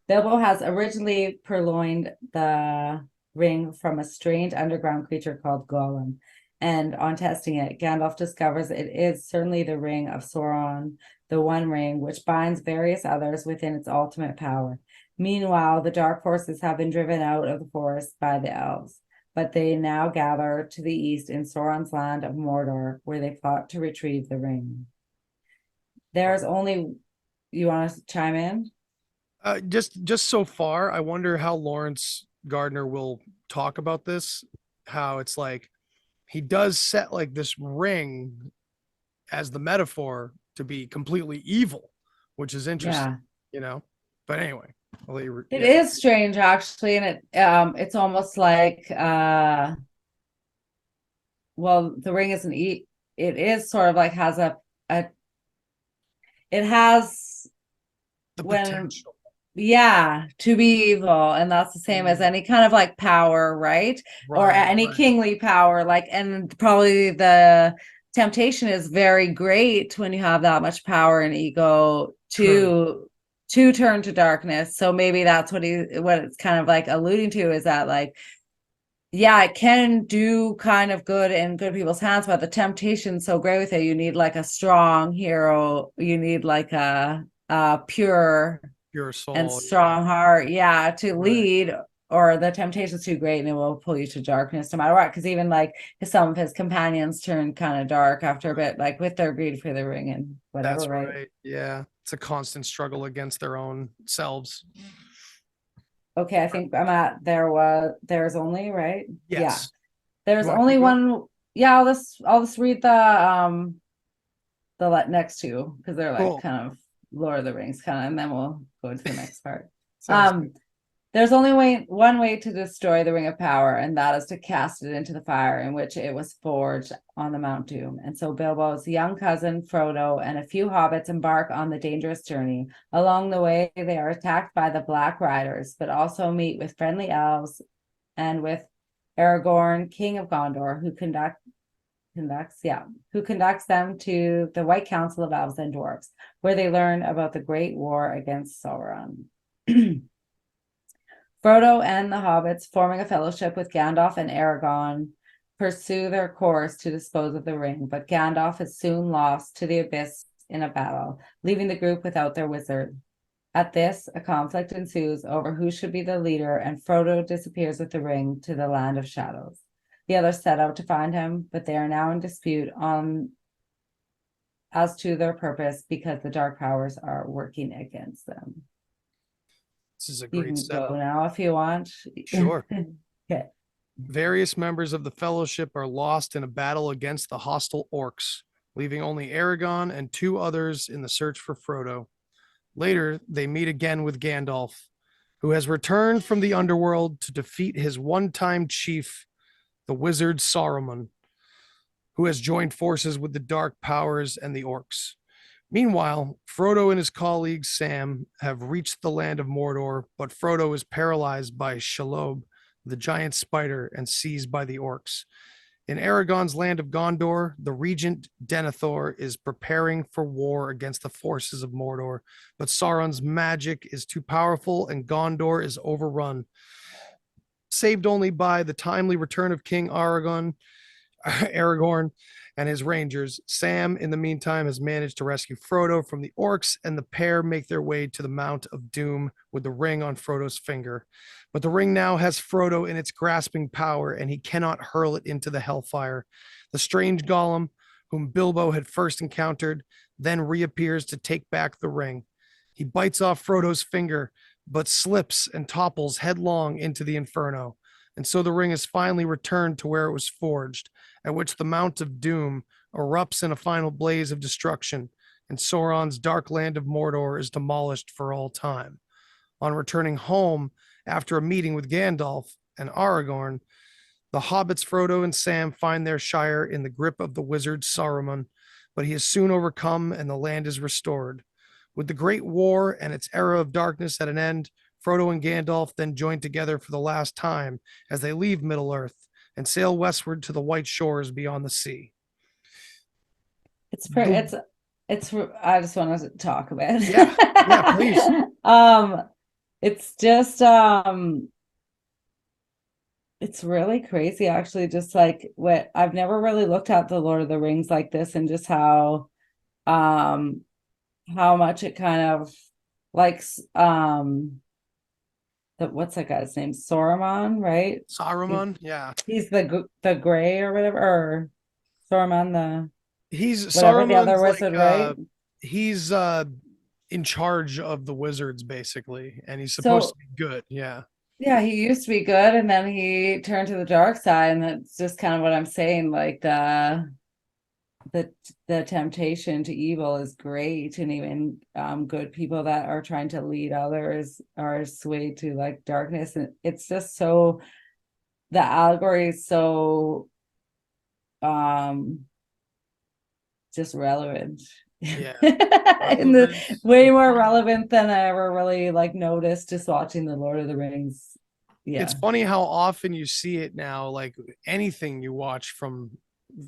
Bilbo has originally purloined the ring from a strange underground creature called Gollum, and on testing it, Gandalf discovers it is certainly the ring of Sauron, the One Ring, which binds various others within its ultimate power. Meanwhile, the dark forces have been driven out of the forest by the elves. but they now gather to the east in Sauron's land of Mordor, where they plot to retrieve the ring. There's only, you want to chime in? Just so far, I wonder how Laurence Gardner will talk about this. How it's like he does set like this ring as the metaphor to be completely evil, which is interesting, But anyway, I'll let you It is strange actually, and it's almost like well, the ring isn't it is sort of like has a it has the potential. To be evil, and that's the same as any kind of like power, right? Or any kingly power, like, and probably the temptation is very great when you have that much power and ego to turn to darkness. So maybe that's what it's kind of like alluding to, is that like, yeah, it can do kind of good in good people's hands, but the temptation's so great with it. You need like a strong hero. You need like a pure soul and strong heart, to lead, or the temptation's too great and it will pull you to darkness no matter what. Because even like some of his companions turn kind of dark after a bit, like with their greed for the ring and whatever. That's right. Yeah, it's a constant struggle against their own selves. Okay, I think I'm at there's only, right? Yes. Yeah. There's only one. Yeah, I'll just read the next two, because they're like kind of Lord of the Rings kind of, and then we'll go to the next part. There's only one way to destroy the Ring of Power, and that is to cast it into the fire in which it was forged on the Mount Doom. And so Bilbo's young cousin Frodo and a few hobbits embark on the dangerous journey. Along the way, they are attacked by the Black Riders, but also meet with friendly elves and with Aragorn, King of Gondor, who conducts them to the White Council of Elves and Dwarves, where they learn about the Great War against Sauron. Frodo and the hobbits, forming a fellowship with Gandalf and Aragorn, pursue their course to dispose of the ring, but Gandalf is soon lost to the abyss in a battle, leaving the group without their wizard. At this, a conflict ensues over who should be the leader, and Frodo disappears with the ring to the Land of Shadows. The others set out to find him, but they are now in dispute as to their purpose, because the dark powers are working against them. This is a great setup. Go now if you want. Sure. Okay. Various members of the Fellowship are lost in a battle against the hostile orcs, leaving only Aragorn and two others in the search for Frodo. Later, they meet again with Gandalf, who has returned from the underworld to defeat his one-time chief, the wizard Saruman, who has joined forces with the dark powers and the orcs. Meanwhile, Frodo and his colleague Sam have reached the land of Mordor, but Frodo is paralyzed by Shelob, the giant spider, and seized by the orcs. In Aragorn's land of Gondor, the regent Denethor is preparing for war against the forces of Mordor, but Sauron's magic is too powerful and Gondor is overrun. Saved only by the timely return of King Aragorn and his rangers, Sam, in the meantime, has managed to rescue Frodo from the orcs, and the pair make their way to the Mount of Doom with the ring on Frodo's finger. But the ring now has Frodo in its grasping power, and he cannot hurl it into the hellfire. The strange golem, whom Bilbo had first encountered, then reappears to take back the ring. He bites off Frodo's finger, but slips and topples headlong into the inferno. And so the ring is finally returned to where it was forged, at which the Mount of Doom erupts in a final blaze of destruction, and Sauron's dark land of Mordor is demolished for all time. On returning home, after a meeting with Gandalf and Aragorn, the hobbits Frodo and Sam find their shire in the grip of the wizard Saruman, but he is soon overcome and the land is restored. With the Great War and its era of darkness at an end, Frodo and Gandalf then join together for the last time as they leave Middle-earth and sail westward to the white shores beyond the sea. It's I just want to talk about it. Yeah, please. It's just it's really crazy actually, just like what I've never really looked at the Lord of the Rings like this, and just how much it kind of like what's that guy's name? Saruman, right? Saruman, yeah. He's the gray or whatever, or Saruman the He's whatever the other Saruman's wizard, right? he's in charge of the wizards basically, and he's supposed So to be good. Yeah. yeah, he used to be good, and then he turned to the dark side, and that's just kind of what I'm saying. Like the the temptation to evil is great, and even good people that are trying to lead others are swayed to like darkness, and it's just so the allegory is so just relevant. Yeah. In the Relevant. way more relevant than I ever really like noticed just watching the Lord of the Rings. Yeah. It's funny how often you see it now, like anything you watch from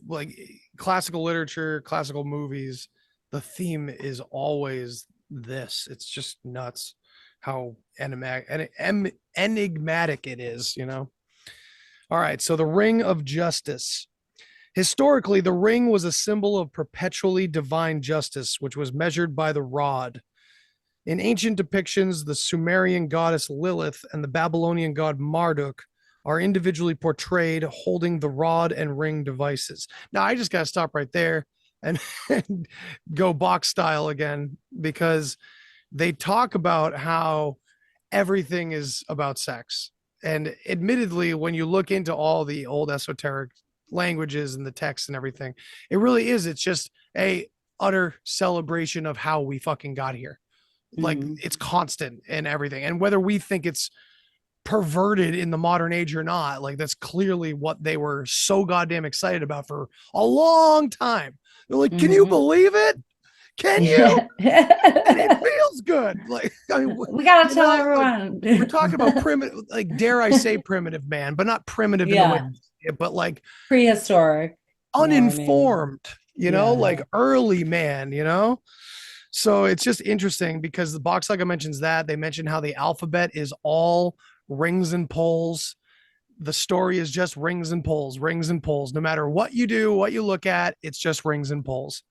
like classical literature, classical movies, the theme is always this. It's just nuts how enigmatic it is, you know? All right. So the Ring of Justice. Historically, the ring was a symbol of perpetually divine justice, which was measured by the rod. In ancient depictions, the Sumerian goddess Lilith and the Babylonian god Marduk are individually portrayed holding the rod and ring devices. Now, I just got to stop right there and, and go box style again, because they talk about how everything is about sex. And admittedly, when you look into all the old esoteric languages and the text and everything, it really is. It's just a utter celebration of how we fucking got here. Like it's constant and everything. And whether we think it's perverted in the modern age or not, like that's clearly what they were so goddamn excited about for a long time. They're like, can you believe it? Can you? And it feels good. Like, I mean, we gotta tell everyone. Like, we're talking about primitive, like, dare I say primitive man, but not primitive in the way, but like prehistoric, uninformed, you know, like early man, you know? So it's just interesting because the box saga mentions that. They mention how the alphabet is all rings and poles. The story is just rings and poles, rings and poles. No matter what you do, what you look at, it's just rings and poles.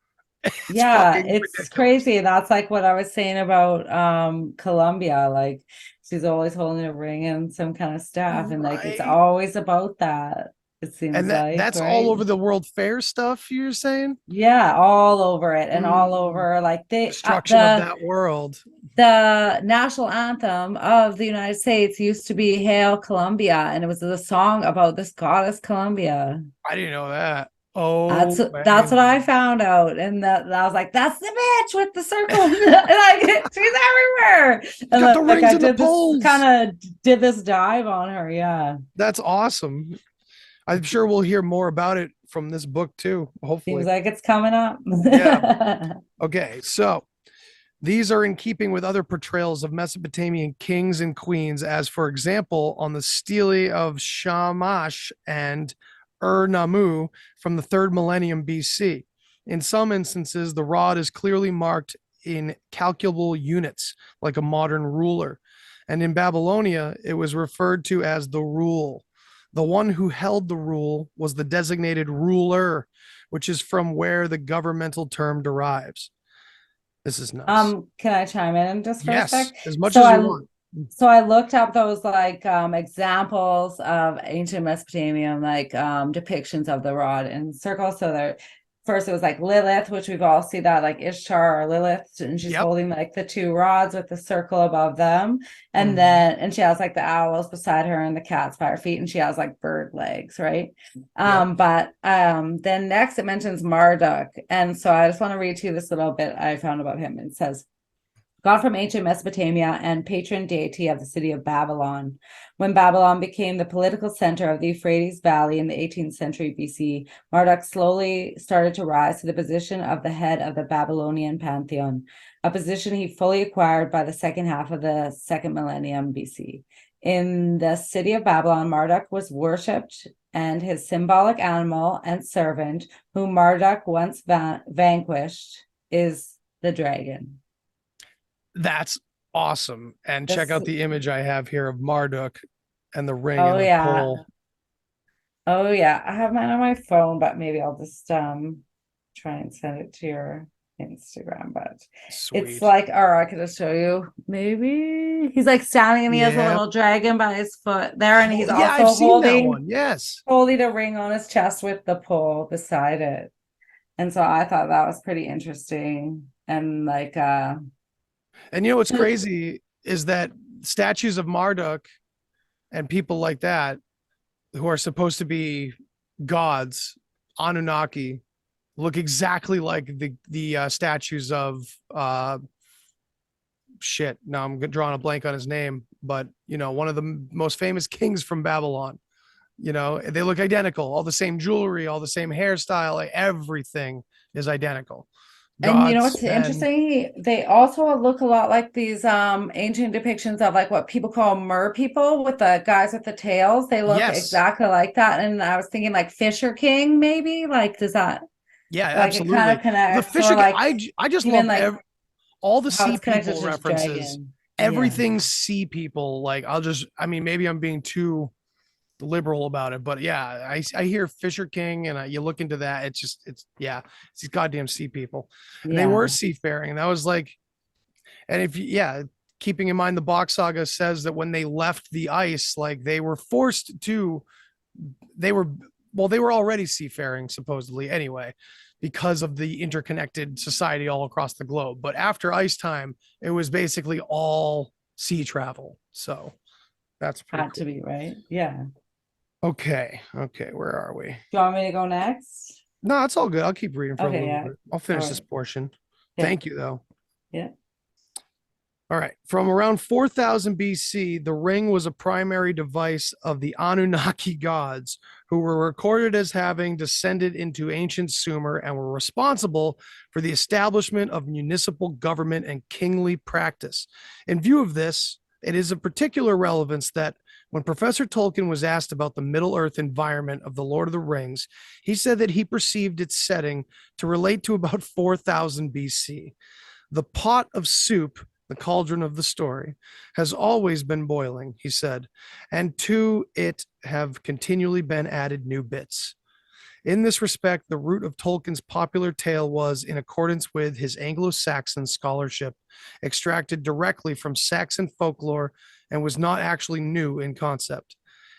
It's ridiculous. Crazy. That's like what I was saying about Columbia. Like she's always holding a ring and some kind of staff, and like it's always about that. It seems and that's all over the World Fair stuff you're saying? Yeah, all over it, and all over like the destruction of that world. The national anthem of the United States used to be Hail Columbia, and it was the song about this goddess Columbia. I didn't know that. Oh, that's what I found out, and that I was like, "That's the bitch with the circle." Like she's everywhere. And got the rings and the poles. Kind of did this dive on her. Yeah, that's awesome. I'm sure we'll hear more about it from this book too. Hopefully, seems like it's coming up. Yeah. Okay, so these are in keeping with other portrayals of Mesopotamian kings and queens, as for example, on the stele of Shamash and Ur-Nammu from the 3rd millennium BC. In some instances, the rod is clearly marked in calculable units, like a modern ruler. And in Babylonia, it was referred to as the rule. The one who held the rule was the designated ruler, which is from where the governmental term derives. This is nuts. Can I chime in just for a sec? As much as you want. So I looked up those like examples of ancient Mesopotamian like depictions of the rod and circle. So there, first it was like Lilith, which we've all seen that like Ishtar or Lilith, and she's holding like the 2 rods with the circle above them, and then she has like the owls beside her and the cats by her feet, and she has like bird legs, right? But then next it mentions Marduk, and so I just want to read to you this little bit I found about him. It says, God from ancient Mesopotamia and patron deity of the city of Babylon. When Babylon became the political center of the Euphrates Valley in the 18th century BC, Marduk slowly started to rise to the position of the head of the Babylonian pantheon, a position he fully acquired by the second half of the 2nd millennium BC. In the city of Babylon, Marduk was worshipped, and his symbolic animal and servant, whom Marduk once vanquished, is the dragon. That's awesome. And check out the image I have here of Marduk and the ring and the pole. Oh yeah, I have mine on my phone, but maybe I'll just try and send it to your Instagram, but Sweet. it's like, or I could just show you. Maybe he's like standing and he has a little dragon by his foot there, and he's also I've seen that holding one. Yes, holding a ring on his chest with the pole beside it. And so I thought that was pretty interesting. And like, and you know what's crazy is that statues of Marduk and people like that, who are supposed to be gods, Anunnaki, look exactly like the statues of shit. Now I'm drawing a blank on his name, but you know, one of the most famous kings from Babylon. You know, they look identical, all the same jewelry, all the same hairstyle, like everything is identical. and you know Gods what's and interesting? They also look a lot like these ancient depictions of like what people call mer people with the guys with the tails. They look yes, exactly like that. And I was thinking like Fisher King, maybe. Like, does that yeah, like it kind absolutely. of connects? The Fisher, Or like I just even love like all the how sea it's connected people to this references. dragon. Yeah. Everything sea people. Like I mean, maybe I'm being too liberal about it, but yeah, I hear Fisher King and you look into that, it's these goddamn sea people. And they were Yeah. seafaring, and that was like, and if keeping in mind the Bok Saga says that when they left the ice, like they were forced to, they were they were already seafaring supposedly anyway, because of the interconnected society all across the globe. But after ice time, it was basically all sea travel. So that's pretty Had cool. to be, right? Yeah. Okay, where are we? Do you want me to go next? No, it's all good. I'll keep reading for a Okay, little yeah. bit. I'll finish All this right. portion. Yeah. Thank you, though. Yeah. All right. From around 4000 BC, the ring was a primary device of the Anunnaki gods, who were recorded as having descended into ancient Sumer and were responsible for the establishment of municipal government and kingly practice. In view of this, it is of particular relevance that when Professor Tolkien was asked about the Middle-earth environment of The Lord of the Rings, he said that he perceived its setting to relate to about 4000 BC. The pot of soup, the cauldron of the story, has always been boiling, he said, and to it have continually been added new bits. In this respect, the root of Tolkien's popular tale was in accordance with his Anglo-Saxon scholarship, extracted directly from Saxon folklore and was not actually new in concept.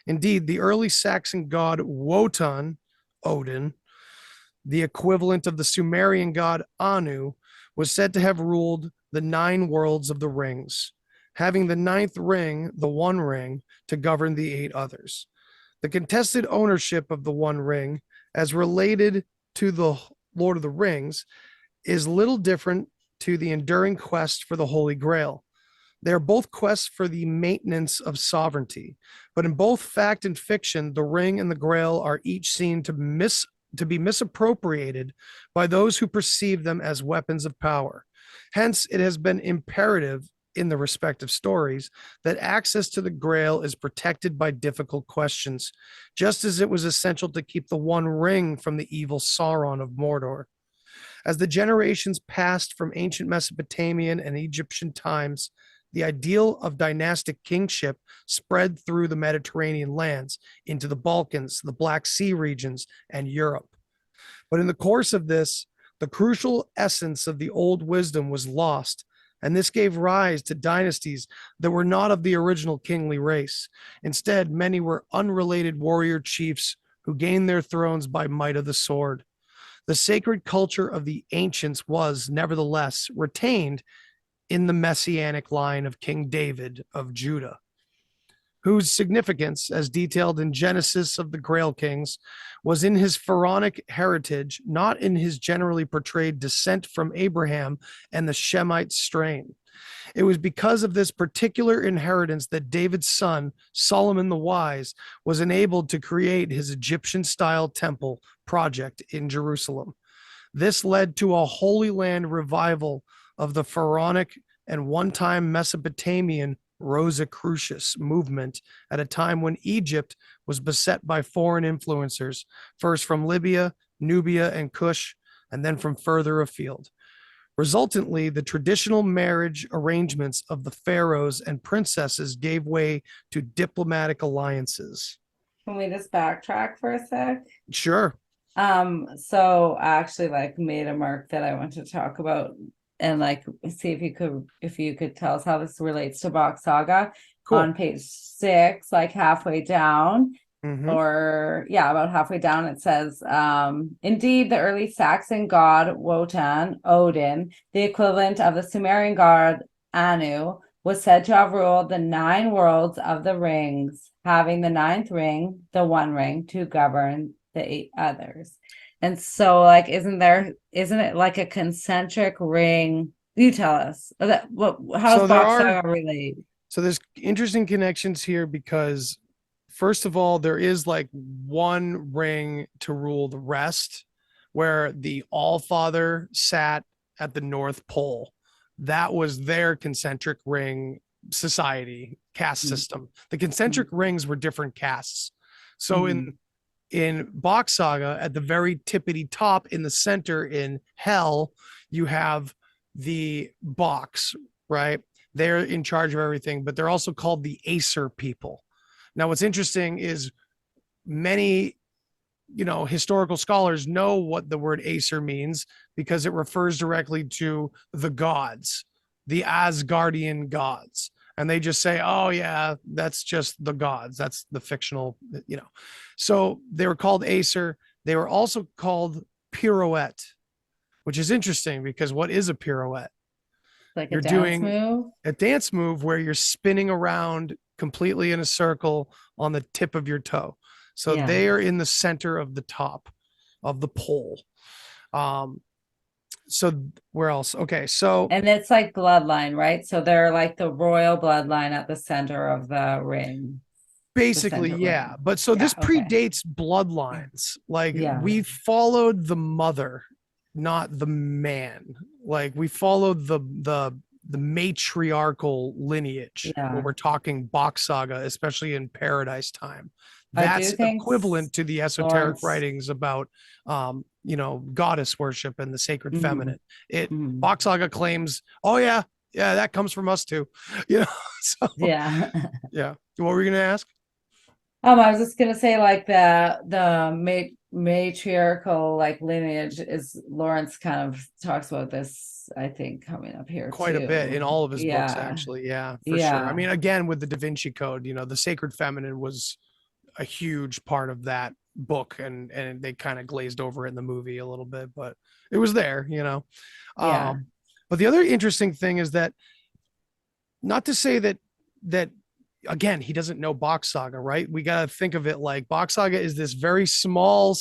Indeed, the early Saxon god Wotan, Odin, the equivalent of the Sumerian god Anu, was said to have ruled the 9 worlds of the rings, having the 9th ring, the One Ring, to govern the 8 others. The contested ownership of the One Ring, as related to the Lord of the Rings, is little different to the enduring quest for the Holy Grail. They are both quests for the maintenance of sovereignty, but in both fact and fiction, the ring and the Grail are each seen to be misappropriated by those who perceive them as weapons of power. Hence, it has been imperative in the respective stories that access to the Grail is protected by difficult questions, just as it was essential to keep the One Ring from the evil Sauron of Mordor. As the generations passed from ancient Mesopotamian and Egyptian times, the ideal of dynastic kingship spread through the Mediterranean lands into the Balkans, the Black Sea regions, and Europe. But in the course of this, the crucial essence of the old wisdom was lost, and this gave rise to dynasties that were not of the original kingly race. Instead, many were unrelated warrior chiefs who gained their thrones by might of the sword. The sacred culture of the ancients was, nevertheless, retained in the messianic line of King David of Judah, whose significance, as detailed in Genesis of the Grail Kings, was in his pharaonic heritage, not in his generally portrayed descent from Abraham and the Shemite strain. It was because of this particular inheritance that David's son, Solomon the Wise, was enabled to create his Egyptian-style temple project in Jerusalem. This led to a Holy Land revival of the pharaonic and one-time Mesopotamian Rosicrucius movement at a time when Egypt was beset by foreign influencers, first from Libya, Nubia, and Kush, and then from further afield. Resultantly, the traditional marriage arrangements of the pharaohs and princesses gave way to diplomatic alliances. Can we just backtrack for a sec? Sure. So I actually like made a mark that I want to talk about and like see if you could tell us how this relates to Box Saga Cool. on page 6, like halfway down. Mhm. Or yeah, about halfway down it says, indeed, the early Saxon god Wotan, Odin, the equivalent of the Sumerian god Anu, was said to have ruled the 9 worlds of the rings, having the 9th ring, the One Ring, to govern the 8 others. And so like isn't it like a concentric ring? You tell us. How does Box Saga relate? So there's interesting connections here because first of all, there is like one ring to rule the rest, where the Allfather sat at the North Pole. That was their concentric ring society caste system. The concentric rings were different castes. So in Box Saga, at the very tippity top in the center in Hell, you have the Box, right? They're in charge of everything, but they're also called the Acer people. Now, what's interesting is many, historical scholars know what the word Acer means because it refers directly to the gods, the Asgardian gods. And they just say, oh, yeah, that's just the gods. That's the fictional, So they were called Acer. They were also called pirouette, which is interesting because what is a pirouette? Like You're doing a dance move where you're spinning around completely in a circle on the tip of your toe. So they are in the center of the top of the pole. So where else? Okay, so and it's like bloodline, right? So they're like the royal bloodline at the center of the ring. Basically, yeah. Ring. But so this predates bloodlines. Like we followed the mother, not the man. Like we followed the matriarchal lineage when we're talking Box Saga, especially in Paradise Time. That's equivalent to the esoteric writings about goddess worship and the sacred feminine. Box Saga claims, oh yeah, that comes from us too. So yeah. What were you gonna ask? I was just gonna say like the matriarchal like lineage is Laurence kind of talks about this, I think, coming up here quite a bit in all of his books, actually. Yeah, for sure. I mean, again, with the Da Vinci Code, the sacred feminine was a huge part of that book, and they kind of glazed over it in the movie a little bit, but it was there. But the other interesting thing is that, not to say that again, he doesn't know Box Saga, right? We got to think of it like Box Saga is this very small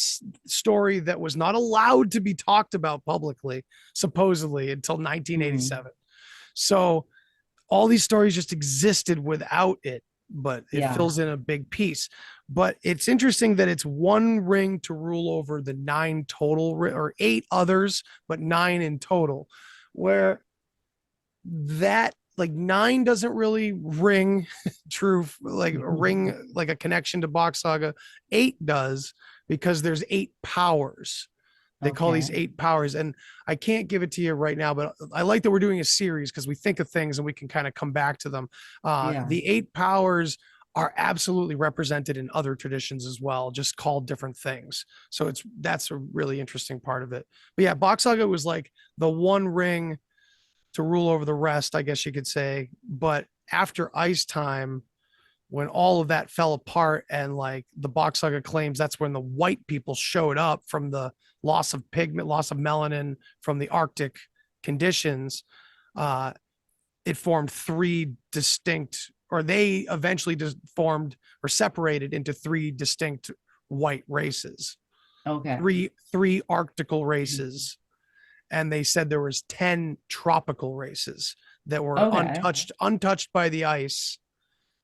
story that was not allowed to be talked about publicly, supposedly, until 1987. So all these stories just existed without it, but it fills in a big piece. But it's interesting that it's one ring to rule over the 9 total, or 8 others, but 9 in total, where that like 9 doesn't really ring true, like ring like a connection to Box Saga. 8 does, because there's 8 powers. They call these 8 powers, and I can't give it to you right now, but I like that we're doing a series because we think of things and we can kind of come back to them. The 8 powers are absolutely represented in other traditions as well, just called different things. So that's a really interesting part of it. But yeah, Box Saga was like the one ring to rule over the rest, I guess you could say. But after Ice Time, when all of that fell apart, and like the Box Saga claims that's when the white people showed up from the loss of pigment, loss of melanin from the Arctic conditions, it formed 3 distinct, or they eventually formed or separated into 3 distinct white races. Three Arctical races. And they said there was 10 tropical races that were untouched by the ice,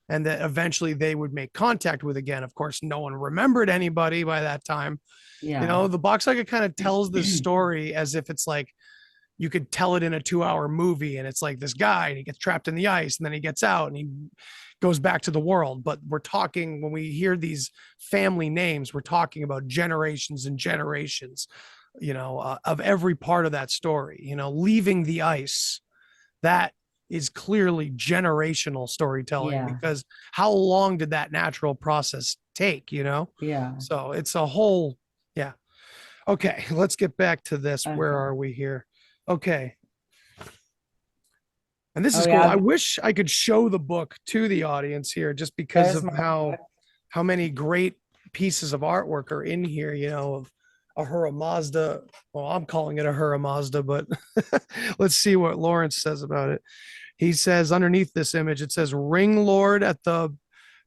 and that eventually they would make contact with again. Of course, no one remembered anybody by that time. The Box Saga kind of tells this story as if it's like you could tell it in a 2-hour movie, and it's like this guy, and he gets trapped in the ice, and then he gets out and he goes back to the world. But we're talking, when we hear these family names, we're talking about generations and generations, of every part of that story, leaving the ice. That is clearly generational storytelling, because how long did that natural process take? So it's a whole, Okay, let's get back to this. Where Okay. are we here? Okay. And this Oh is cool. I yeah, wish I could show the book to the audience here just because there's of my book. how many great pieces of artwork are in here, of Ahura Mazda. Well, I'm calling it Ahura Mazda, but let's see what Laurence says about it. He says underneath this image, it says Ringlord at the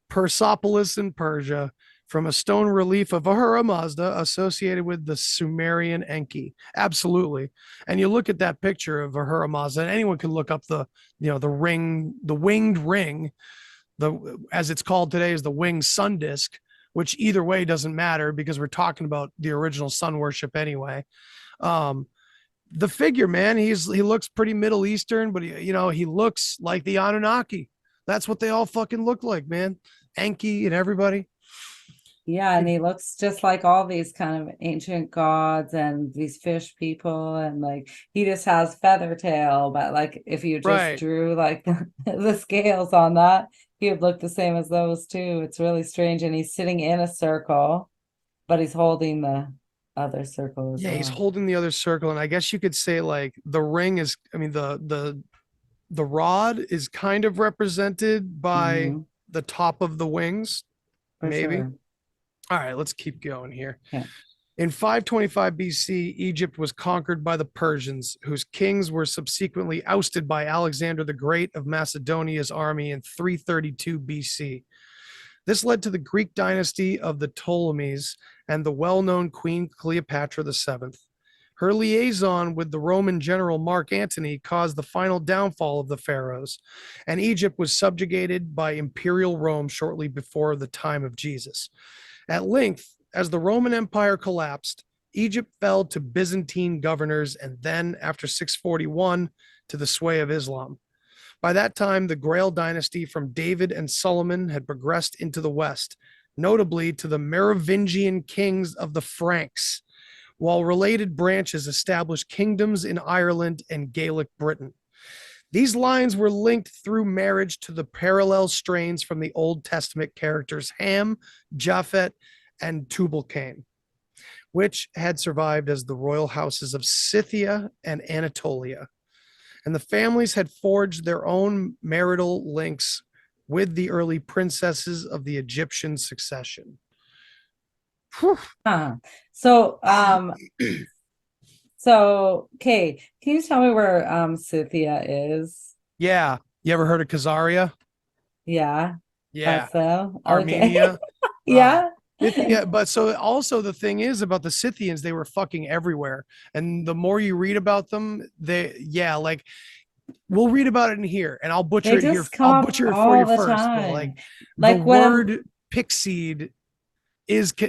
Persepolis in Persia from a stone relief of Ahura Mazda associated with the Sumerian Enki. Absolutely. And you look at that picture of Ahura Mazda, and anyone can look up the ring, the winged ring, as it's called today is the winged sun disk, which either way doesn't matter because we're talking about the original sun worship anyway. The figure, man, he looks pretty Middle Eastern, but he looks like the Anunnaki. That's what they all fucking look like, man. Enki and everybody. Yeah, and he looks just like all these kind of ancient gods and these fish people, and like he just has feather tail, but like if you just Right. drew like the scales on that, he would look the same as those too. It's really strange. And he's sitting in a circle, but he's holding the other circle as Yeah, he's well. holding the other circle, and I guess you could say like the ring is. I mean, the rod is kind of represented by Mhm, the top of the wings, for maybe. sure. All right, let's keep going here. Yeah. In 525 BC, Egypt was conquered by the Persians, whose kings were subsequently ousted by Alexander the Great of Macedonia's army in 332 BC. This led to the Greek dynasty of the Ptolemies and the well-known Queen Cleopatra VII. Her liaison with the Roman general Mark Antony caused the final downfall of the pharaohs, and Egypt was subjugated by imperial Rome shortly before the time of Jesus. At length, as the Roman Empire collapsed, Egypt fell to Byzantine governors and then, after 641, to the sway of Islam. By that time, the Grail dynasty from David and Solomon had progressed into the west, notably to the Merovingian kings of the Franks, while related branches established kingdoms in Ireland and Gaelic Britain. These lines were linked through marriage to the parallel strains from the Old Testament characters Ham, Japhet, and Tubal-Cain, which had survived as the royal houses of Scythia and Anatolia. And the families had forged their own marital links with the early princesses of the Egyptian succession. Whew. So okay, can you tell me where Scythia is? Yeah. You ever heard of Khazaria? Yeah. Yeah. So Armenia. Yeah. Yeah, but so also the thing is about the Scythians, they were fucking everywhere. And the more you read about them, like we'll read about it in here and I'll butcher They it here. just come I'll up butcher it for all you the first. But time. like Like the when I'm- word Pixie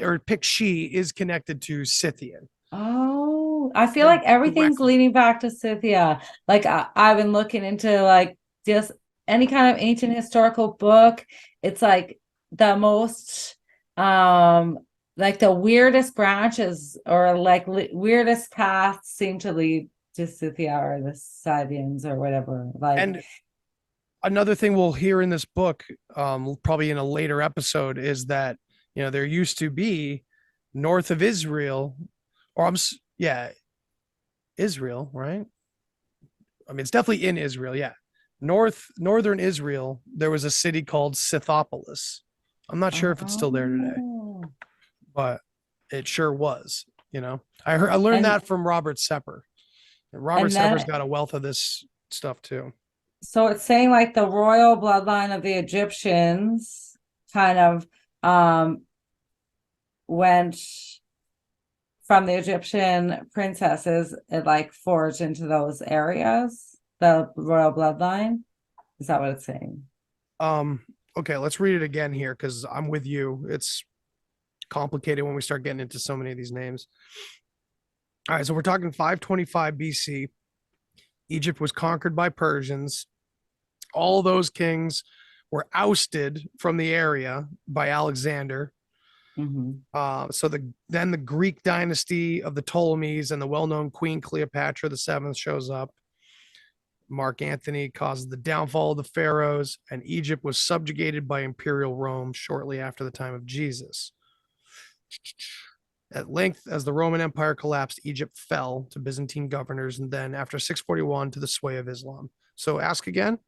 or Pixie is connected to Scythian. Oh, I feel like everything's Directly. leading back to Scythia. Like I've been looking into like just any kind of ancient historical book. It's like the most like the weirdest branches or like weirdest paths seem to lead to Scythia or the Scythians or whatever. Like, And another thing we'll hear in this book, probably in a later episode, is that there used to be north of Israel, or Israel, right? I mean, it's definitely in Israel. Yeah, northern Israel. There was a city called Scythopolis. I'm not sure if it's still there today, oh. but it sure was. I learned that from Robert Sepper. Robert Sepper's got a wealth of this stuff too. So it's saying like the royal bloodline of the Egyptians kind of went from the Egyptian princesses, it like forged into those areas, the royal bloodline. Is that what it's saying? Okay, let's read it again here because I'm with you. It's complicated when we start getting into so many of these names. All right, so we're talking 525 BC. Egypt was conquered by Persians. All those kings were ousted from the area by Alexander. So then the Greek dynasty of the Ptolemies and the well-known Queen Cleopatra VII shows up. Mark Antony causes the downfall of the pharaohs, and Egypt was subjugated by imperial Rome shortly after the time of Jesus. At length, as the Roman Empire collapsed, Egypt fell to Byzantine governors, and then after 641 to the sway of Islam. So ask again.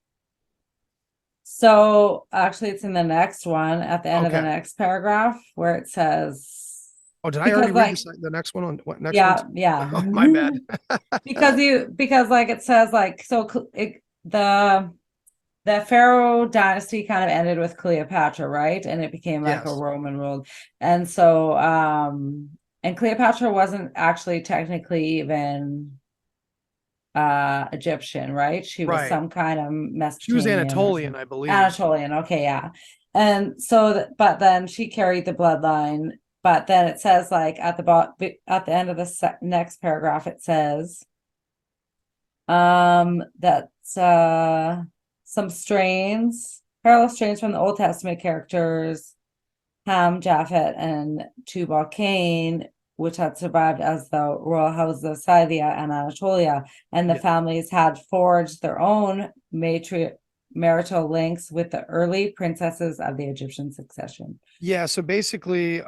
So actually, it's in the next one at the end of the Okay. next paragraph where it says, Oh, did I because, already read like, the next one on what next yeah, one? yeah. Oh, my bad. because like it says like the Pharaoh dynasty kind of ended with Cleopatra, right? And it became like a Yes. Roman rule. And so and Cleopatra wasn't actually technically even Egyptian, right? She was Right. some kind of She was Mesopotamian or Anatolian, something. I believe. Anatolian, okay, yeah. And so but then she carried the bloodline, but then it says like at the end of the next paragraph it says that some parallel strains from the Old Testament characters Ham, Japhet, and Tubal Cain, which had survived as the royal houses of Scythia and Anatolia, and the families had forged their own marital links with the early princesses of the Egyptian succession. Yeah, so basically,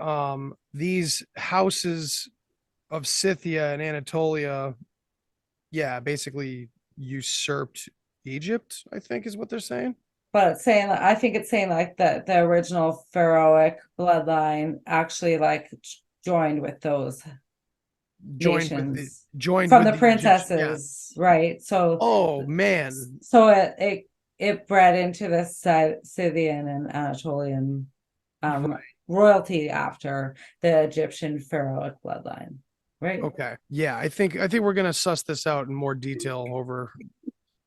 these houses of Scythia and Anatolia, basically usurped Egypt, I think is what they're saying. But I think it's saying like the original pharaohic bloodline actually like joined with those nations from the princesses, right? So oh man, so it bred into the Scythian and Anatolian royalty after the Egyptian pharaohic bloodline, right? Okay, yeah, I think we're gonna suss this out in more detail over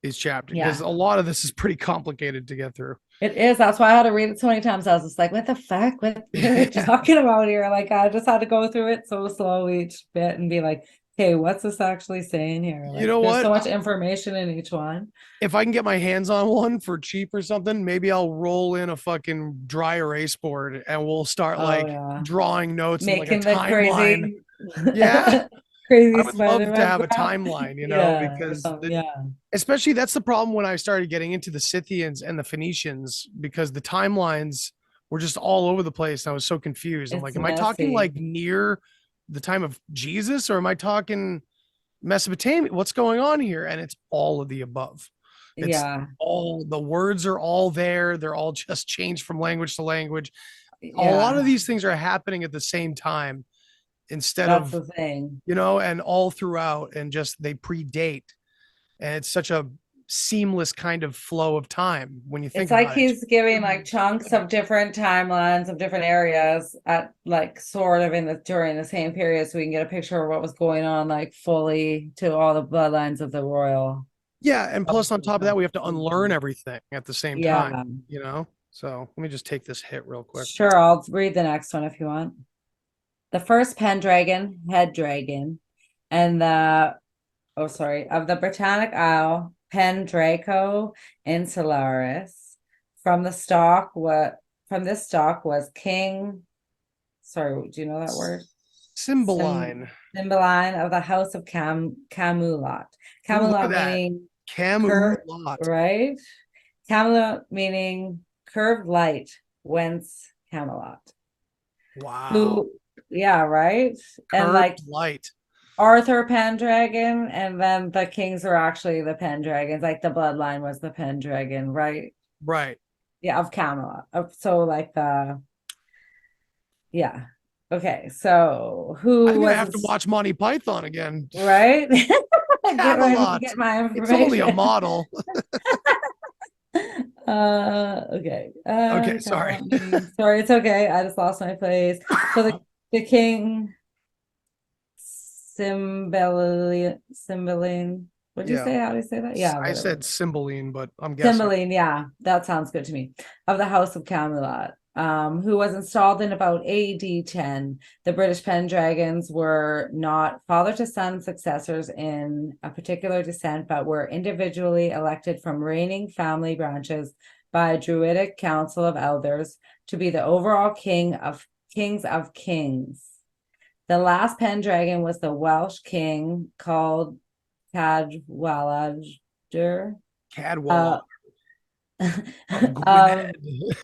these chapters because a lot of this is pretty complicated to get through. It is. That's why I had to read it so many times. I was just like, what the fuck? What are you talking about here? Like, I just had to go through it so slowly each bit and be like, okay, what's this actually saying here? Like, you know what? There's so much information in each one. If I can get my hands on one for cheap or something, maybe I'll roll in a fucking dry erase board and we'll start drawing notes making and like a timeline. Crazy, yeah. crazy. I would love to have a timeline, because especially that's the problem when I started getting into the Scythians and the Phoenicians, because the timelines were just all over the place. And I was so confused. I'm like, am I talking like near the time of Jesus or am I talking Mesopotamia? What's going on here? And it's all of the above. It's all the words are all there. They're all just changed from language to language. A lot of these things are happening at the same time instead That's of the thing, and all throughout, and just they predate, and it's such a seamless kind of flow of time when you think it's like about he's giving like chunks of different timelines of different areas at like sort of during the same period, so we can get a picture of what was going on like fully to all the bloodlines of the royal. And plus on top of that we have to unlearn everything at the same time, so let me just take this hit real quick. Sure, I'll read the next one if you want. The first Pendragon, head dragon, and of the Britannic Isle, Pendraco insularis. From this stock was King. Sorry, do you know that word? Cymbeline. Cymbeline of the House of Camelot. Camelot meaning Camelot, right? Camelot meaning curved light, whence Camelot. Wow. Right. Curved and like light. Arthur Pendragon, and then the kings are actually the Pendragons. Like the bloodline was the Pendragon, right? Right. Yeah, of Camelot. So like Okay, so I'm gonna have to watch Monty Python again, right? Camelot. Get my information. It's only a model. Okay. Okay, sorry. Sorry, it's okay. I just lost my place. So the king Cymbeline. What did you say? How do you say that? Yeah, I said Cymbeline, but I'm guessing Cymbeline. Yeah, that sounds good to me. Of the House of Camelot, who was installed in about AD 10. The British Pendragons were not father to son successors in a particular descent, but were individually elected from reigning family branches by a druidic council of elders to be the overall kings of kings. The last Pendragon was the Welsh king called Cadwaladr.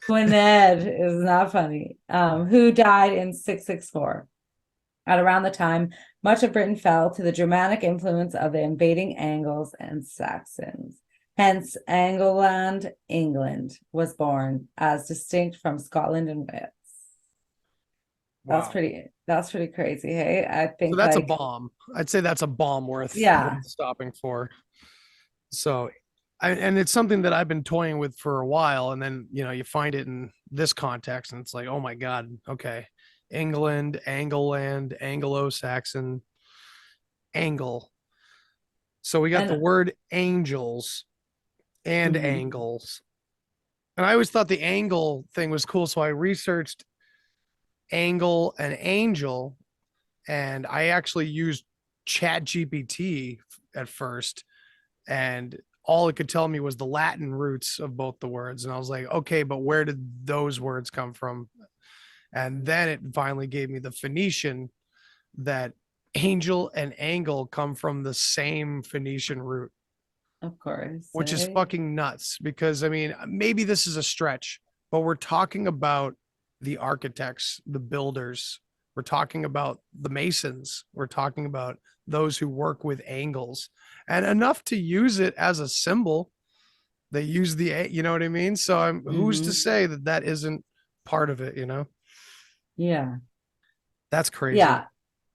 Gwynedd is not funny. Who died in 664. At around the time, much of Britain fell to the Germanic influence of the invading Angles and Saxons. Hence, Angleland, England, was born as distinct from Scotland and Wales. That's Wow. pretty crazy, hey? I So think that's a like bomb. I'd say that's a bomb worth yeah, stopping for. So, and it's something that I've been toying with for a while, and then you find it in this context, and it's like, oh my god, okay, England, Angleland, Anglo-Saxon, Angle. So we got the and word angels and mhm, angles, and I always thought the angle thing was cool, so I researched angle and angel, and I actually used Chat GPT at first, and all it could tell me was the Latin roots of both the words. And I was like, okay, but where did those words come from? And then it finally gave me the Phoenician, that angel and angle come from the same Phoenician root, of course, which is hey? fucking nuts. Because I mean, maybe this is a stretch, but we're talking about the architects, the builders. We're talking about the masons. We're talking about those who work with angles, and enough to use it as a symbol. They use you know what I mean? So who's to Mm-hmm. say that that isn't part of it, Yeah. That's crazy. Yeah.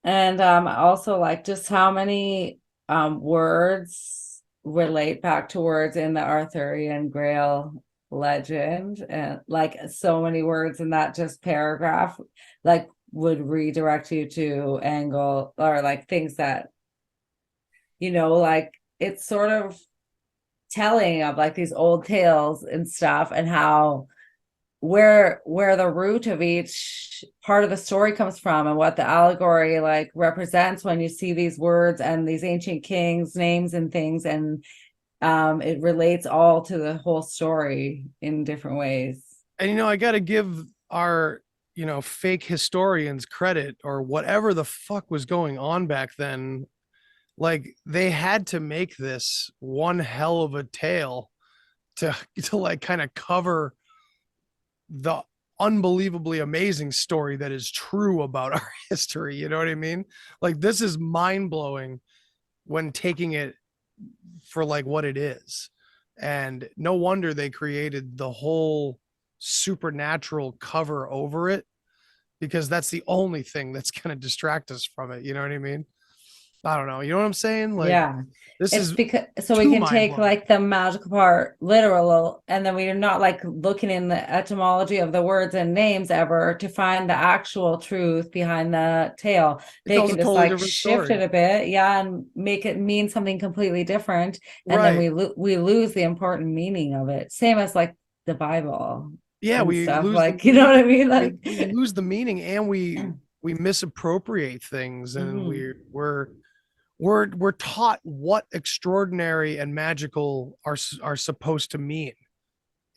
And also like just how many words relate back to words in the Arthurian Grail legend, and like so many words in that just paragraph like would redirect you to angle or like things that like it's sort of telling of like these old tales and stuff, and how where the root of each part of the story comes from and what the allegory like represents when you see these words and these ancient kings names and things, and it relates all to the whole story in different ways. And I got to give our fake historians credit, or whatever the fuck was going on back then. Like, they had to make this one hell of a tale to like kind of cover the unbelievably amazing story that is true about our history. You know what I mean? Like, this is mind blowing when taking it for like what it is. And no wonder they created the whole supernatural cover over it, because that's the only thing that's going to distract us from it. You know what I mean? I don't know. You know what I'm saying? Like, Yeah, this it's is because so we too can mind take blowing. like the magical part literal, and then we are not like looking in the etymology of the words and names ever to find the actual truth behind the tale. It They tells can a just totally like different shift story. it a bit, yeah, and make it mean something completely different, and then Right. we lose the important meaning of it. Same as like the Bible Yeah, and we stuff, lose the like you know what I mean, we like lose the meaning, and we misappropriate things, and mhm. we're taught what extraordinary and magical are supposed to mean,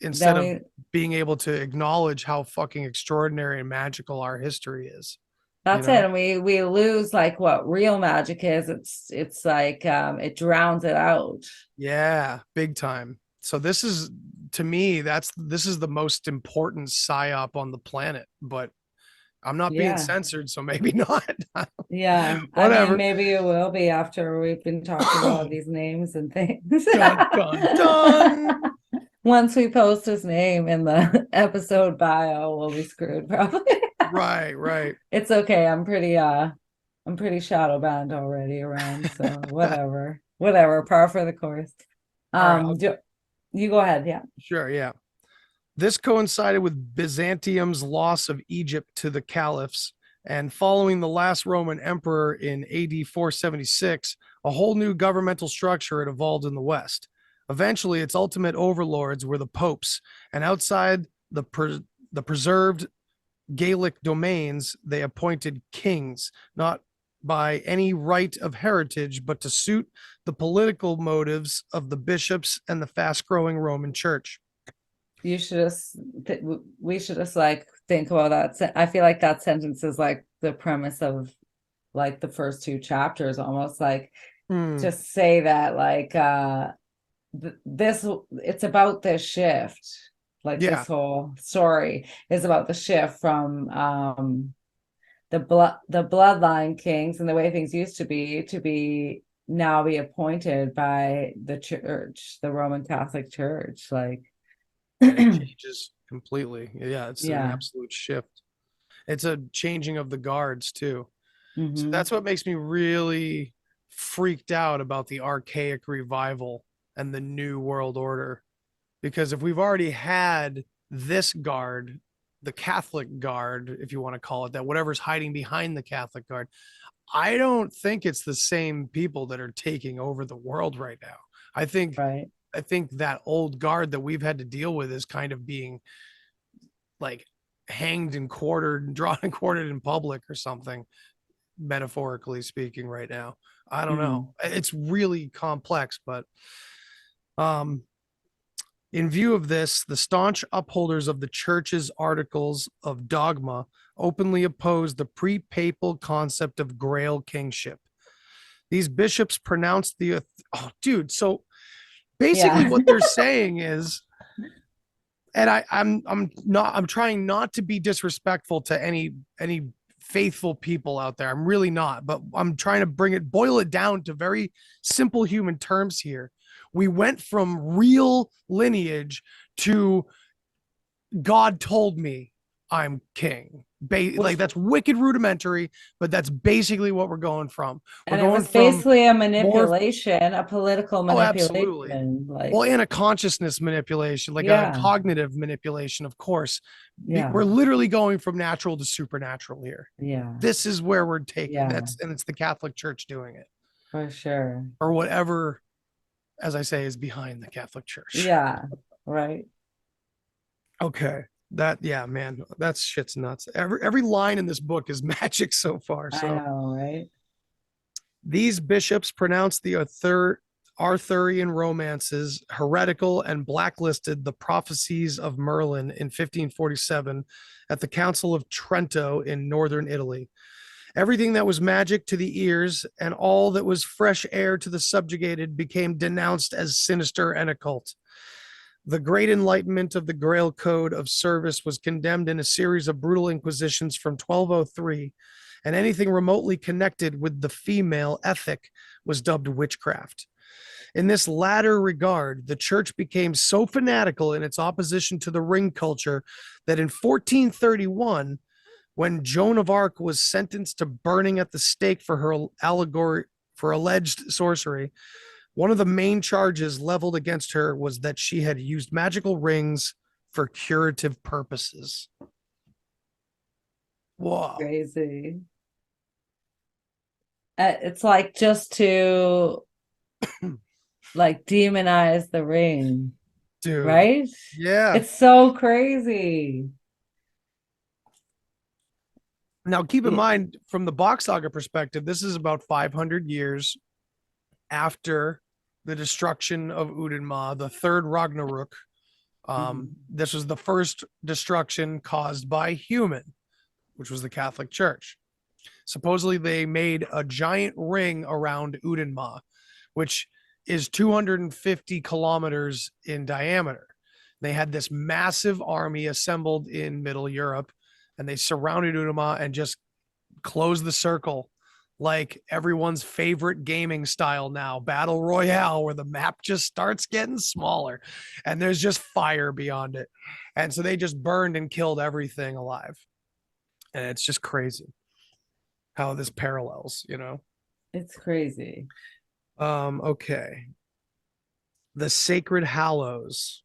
instead Then of we being able to acknowledge how fucking extraordinary and magical our history is, you That's it. know? And we lose like what real magic is. It's like it drowns it out. Yeah, big time. So this is, to me, this is the most important psyop on the planet, but I'm not being Yeah. censored, so maybe not. Yeah. I mean, Whatever. maybe it will be after we've been talking about these names and things. Dun dun dun. Once we post his name in the episode bio, we'll be screwed probably. Right, right. It's okay. I'm pretty shadow banned already around, so whatever. Whatever, par for the course. All right, You go ahead, yeah. sure, yeah. This coincided with Byzantium's loss of Egypt to the caliphs, and following the last Roman emperor in AD 476, a whole new governmental structure had evolved in the West. Eventually, its ultimate overlords were the popes, and outside the preserved Gaelic domains, they appointed kings, not by any right of heritage, but to suit the political motives of the bishops and the fast growing Roman church. You should just we should just like think about that. I feel like that sentence is like the premise of like the first two chapters, almost like just say that like this it's about this shift, like Yeah. this whole story is about the shift from the bloodline kings and the way things used to be now be appointed by the church, the Roman Catholic Church. Like And it changes completely. Yeah, it's an yeah. absolute shift. It's a changing of the guards too. So Mhm. that's what makes me really freaked out about the archaic revival and the new world order. Because if we've already had this guard, the Catholic guard, if you want to call it that, whatever's hiding behind the Catholic guard, I don't think it's the same people that are taking over the world right now. I think Right. I think that old guard that we've had to deal with is kind of being like hanged and quartered and drawn and quartered in public or something, metaphorically speaking right now. I don't know. It's really complex, but in view of this, the staunch upholders of the church's articles of dogma openly opposed the pre-papal concept of Grail kingship. These bishops pronounced so basically what they're saying is, and I'm trying not to be disrespectful to any faithful people out there. I'm really not, but I'm trying to boil it down to very simple human terms here. We went from real lineage to God told me I'm king. Like that's wicked rudimentary, but that's basically what we're going from. We're And it going was from basically a manipulation, a political absolutely. manipulation. Like, Well, and a consciousness manipulation, like a cognitive manipulation, of course. yeah. We're literally going from natural to supernatural here. Yeah. This is where we're taking Yeah. and it's the Catholic Church doing it. For sure. Or whatever, as I say, is behind the Catholic Church. Yeah. Right. Okay. Man, that shit's nuts. Every line in this book is magic so far. So I know, right? these bishops pronounced the Arthurian romances heretical and blacklisted the prophecies of Merlin in 1547 at the Council of Trento in northern Italy. Everything that was magic to the ears and all that was fresh air to the subjugated became denounced as sinister and occult. The great enlightenment of the Grail Code of Service was condemned in a series of brutal inquisitions from 1203, and anything remotely connected with the female ethic was dubbed witchcraft. In this latter regard, the church became so fanatical in its opposition to the ring culture that in 1431, when Joan of Arc was sentenced to burning at the stake for her alleged sorcery, one of the main charges leveled against her was that she had used magical rings for curative purposes. Whoa. Crazy. It's like just to like demonize the ring. Dude. Right? Yeah. It's so crazy. Now, keep in mind, from the Box Saga perspective, this is about 500 years after the destruction of Udenma, the third Ragnarok. This was the first destruction caused by human, which was the Catholic Church. Supposedly, they made a giant ring around Udenma, which is 250 kilometers in diameter. They had this massive army assembled in Middle Europe, and they surrounded Udenma and just closed the circle, like everyone's favorite gaming style now, Battle Royale, where the map just starts getting smaller and there's just fire beyond it. And so they just burned and killed everything alive. And it's just crazy how this parallels, It's crazy. Okay. The Sacred Hallows.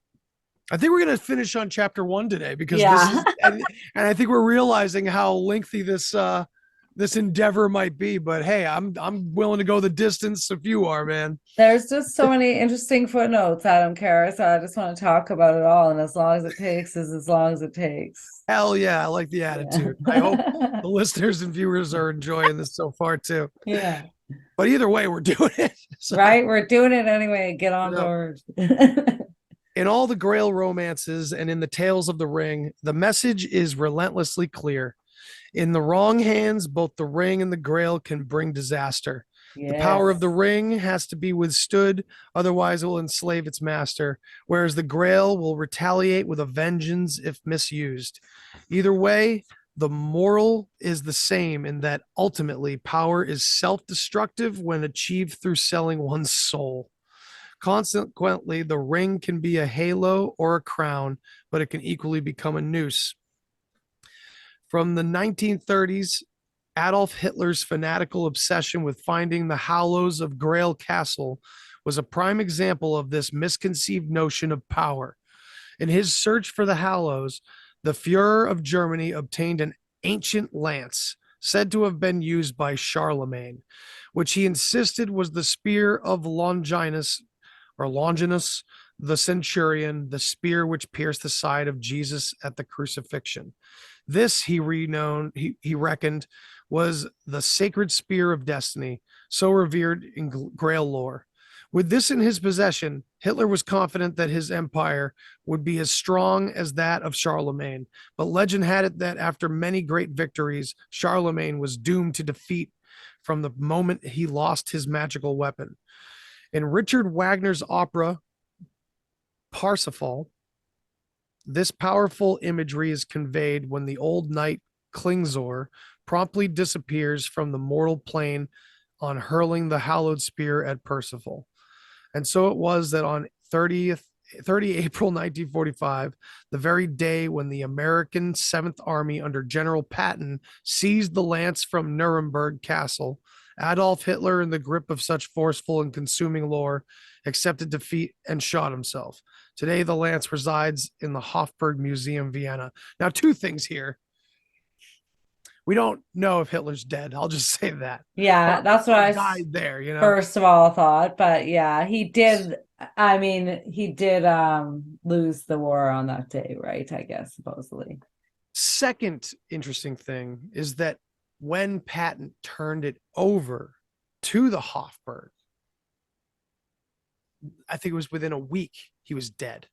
I think we're going to finish on chapter 1 today because this is, and I think we're realizing how lengthy this endeavor might be, but hey, I'm willing to go the distance if you are, man. There's just so many interesting footnotes, Adam Kara, so I just want to talk about it all, and as long as it takes is as long as it takes. Hell yeah, I like the attitude. Yeah. I hope the listeners and viewers are enjoying this so far too. Yeah. But either way, we're doing it. So. Right? We're doing it anyway. Get on board. In all the Grail romances and in the Tales of the Ring, the message is relentlessly clear. In the wrong hands, both the ring and the Grail can bring disaster. Yes. The power of the ring has to be withstood, otherwise it will enslave its master, whereas the Grail will retaliate with a vengeance if misused. Either way, The moral is the same in that ultimately power is self-destructive when achieved through selling one's soul. Consequently, the ring can be a halo or a crown, but it can equally become a noose. From the 1930s, Adolf Hitler's fanatical obsession with finding the hollows of Grail Castle was a prime example of this misconceived notion of power. In his search for the Hallows, the Fuhrer of Germany obtained an ancient lance said to have been used by Charlemagne, which he insisted was the spear of Longinus the centurion, the spear which pierced the side of Jesus at the crucifixion. This he reckoned was the sacred spear of destiny, so revered in Grail lore. With this in his possession, Hitler was confident that his empire would be as strong as that of Charlemagne, but legend had it that after many great victories, Charlemagne was doomed to defeat from the moment he lost his magical weapon. In Richard Wagner's opera, Parsifal, this powerful imagery is conveyed when the old knight Klingzor promptly disappears from the mortal plane on hurling the hallowed spear at Percival. And so it was that on 30 April 1945, the very day when the American 7th Army under General Patton seized the lance from Nuremberg Castle, Adolf Hitler, in the grip of such forceful and consuming lore, accepted defeat and shot himself. Today, the lance resides in the Hofburg Museum, Vienna. Now, two things here. We don't know if Hitler's dead. I'll just say that. Yeah, that's what I died there, you know. First of all thought, but yeah, he did. I mean, he did lose the war on that day, right? I guess supposedly. Second interesting thing is that when Patton turned it over to the Hofburg, I think it was within a week he was dead.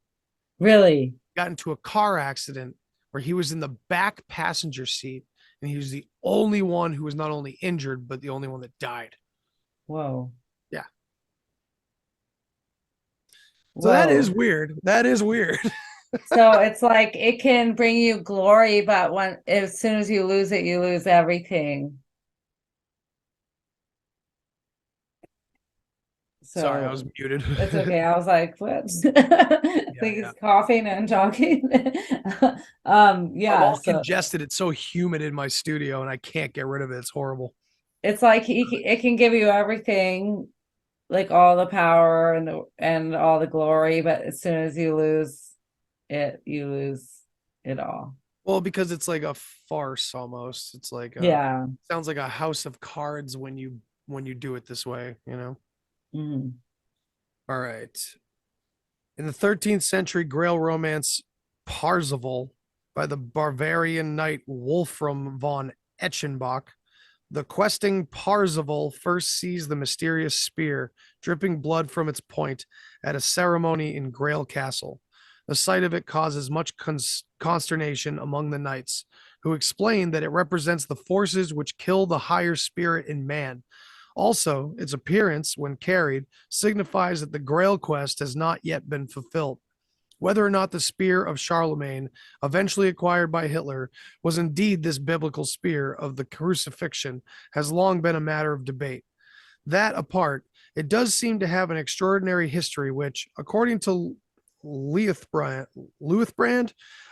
Really? Got into a car accident where he was in the back passenger seat, and he was the only one who was not only injured, but the only one that died. Whoa. Yeah. So that is weird. That is weird. So it's like it can bring you glory, but as soon as you lose it, you lose everything. So sorry, I was muted. It's okay. I was like, what? I think he's coughing and talking. Yeah. I'm all congested. It's so humid in my studio and I can't get rid of it. It's horrible. It's like it can give you everything, like all the power and all the glory, but as soon as you lose it, you lose it all. Well, because it's like a farce almost. It's like sounds like a house of cards when you do it this way, you know. Mm-hmm. All right. In the 13th century Grail romance Parzival by the Bavarian knight Wolfram von Eschenbach, the questing Parzival first sees the mysterious spear dripping blood from its point at a ceremony in Grail Castle. The sight of it causes much consternation among the knights, who explain that it represents the forces which kill the higher spirit in man. Also, its appearance, when carried, signifies that the Grail quest has not yet been fulfilled. Whether or not the spear of Charlemagne, eventually acquired by Hitler, was indeed this biblical spear of the crucifixion has long been a matter of debate. That apart, it does seem to have an extraordinary history which, according to Liutprand,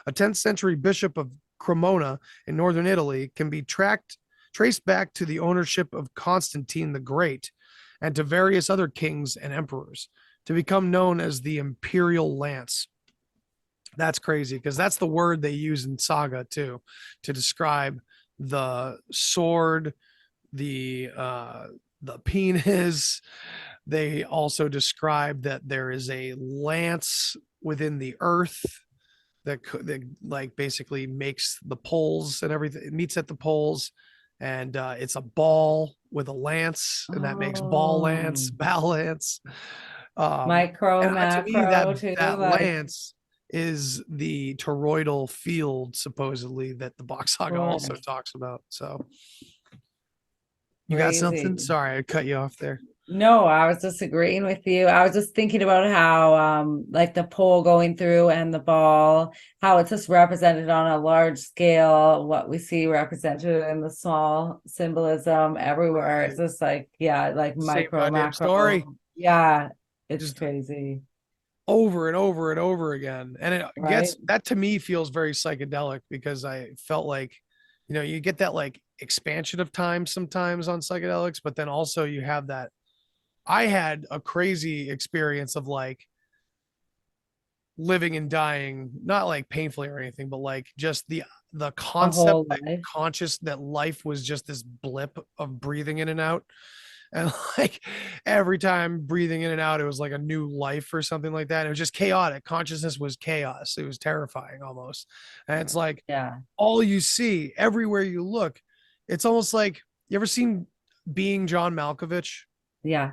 a 10th century bishop of Cremona in northern Italy, can be traced back to the ownership of Constantine the Great and to various other kings and emperors to become known as the imperial lance. That's crazy because that's the word they use in Saga too, to describe the sword, the penis. They also describe that there is a lance within the earth that like basically makes the poles and everything. It meets at the poles. And it's a ball with a lance, and that makes ball lance, ball lance. Micro, macro, that lance is the toroidal field, supposedly, that the Box Saga also talks about. So, you got something? Sorry, I cut you off there. No, I was just agreeing with you. I was just thinking about how like the pole going through and the ball, how it's just represented on a large scale, what we see represented in the small symbolism everywhere. It's just like, yeah, like Same micro, goddamn story. macro. Yeah, it's Just crazy, over and over and over again. And it right? gets that to me feels very psychedelic because I felt like, you get that like expansion of time sometimes on psychedelics, but then also you have that. I had a crazy experience of like living and dying, not like painfully or anything, but like just the A concept whole that life. that life was just this blip of breathing in and out. And like every time breathing in and out, it was like a new life or something like that. It was just chaotic. Consciousness was chaos. It was terrifying almost. And it's like Yeah, all you see everywhere you look. It's almost like you ever seen Being John Malkovich? yeah,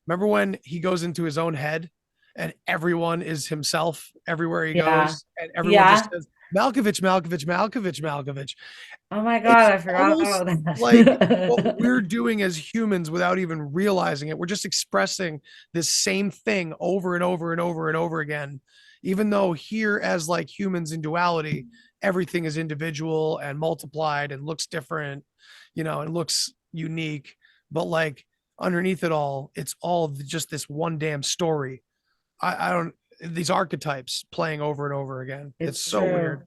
Remember when he goes into his own head and everyone is himself everywhere he yeah, goes, and everyone just yeah. says Malkovich, Malkovich, Malkovich, Malkovich. Oh my It's God, I forgot almost about like what that. we're doing as humans without even realizing it. We're just expressing this same thing over and over and over and over again. Even though here, as like humans in duality, everything is individual and multiplied and looks different, and looks unique. But like underneath it all, it's all just this one damn story. I don't, these archetypes playing over and over again. It's It's so true. weird.